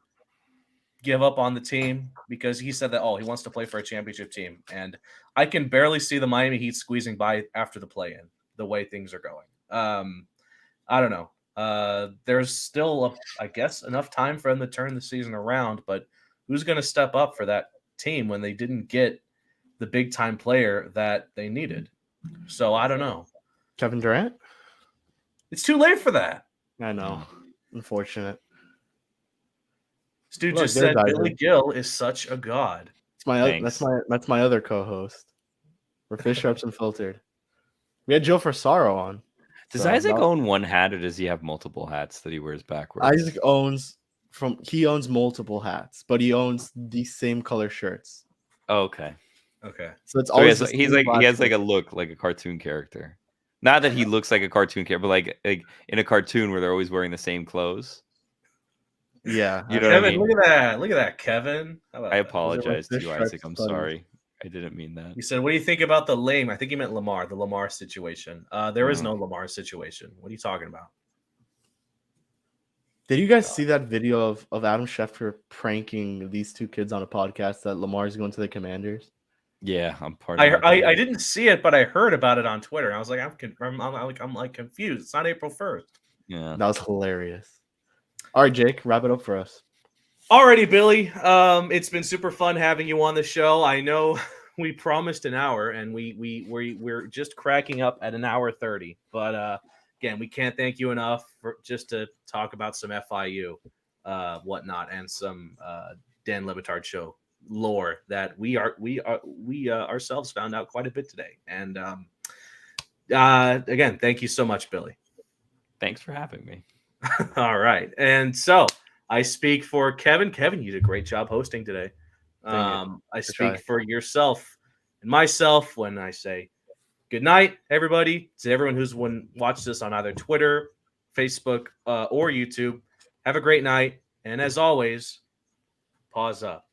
give up on the team, because he said that he wants to play for a championship team, and I can barely see the Miami Heat squeezing by after the play-in the way things are going. I don't know. There's still, I guess, enough time for them to turn the season around, but who's going to step up for that team when they didn't get the big time player that they needed? So I don't know. Kevin Durant? It's too late for that. I know. Unfortunate. This dude Look, just there's said Billy Isaac. Gill is such a god. That's my other co-host. For Fish Reps Unfiltered. We had Joe Forsaro on. Does Isaac own one hat, or does he have multiple hats that he wears backwards? Isaac owns multiple hats, but he owns the same color shirts. Oh, okay. So it's always he has like a look like a cartoon character. Not that he looks like a cartoon character, but like in a cartoon where they're always wearing the same clothes. Yeah. You know Kevin, what I mean? Look at that, Kevin. I apologize to you, Fish Isaac. Reps I'm Studies? sorry. I didn't mean that. He said, "What do you think about the lame?" I think he meant Lamar, the Lamar situation. There is no Lamar situation. What are you talking about? Did you guys see that video of Adam Schefter pranking these two kids on a podcast that Lamar's going to the Commanders? Yeah, I'm part of that. I didn't see it, but I heard about it on Twitter. I was like, I'm like confused. It's not April 1st. Yeah, that was hilarious. All right, Jake, wrap it up for us. Alrighty, Billy. It's been super fun having you on the show. I know we promised an hour, and we're just cracking up at an hour 30. But again, we can't thank you enough for just to talk about some FIU, whatnot, and some Dan Le Batard Show lore that we ourselves found out quite a bit today. And again, thank you so much, Billy. Thanks for having me. All right, and so I speak for Kevin. Kevin, you did a great job hosting today. I speak for yourself and myself when I say good night, everybody. To everyone who's watched this on either Twitter, Facebook, or YouTube, have a great night. And as always, paws up.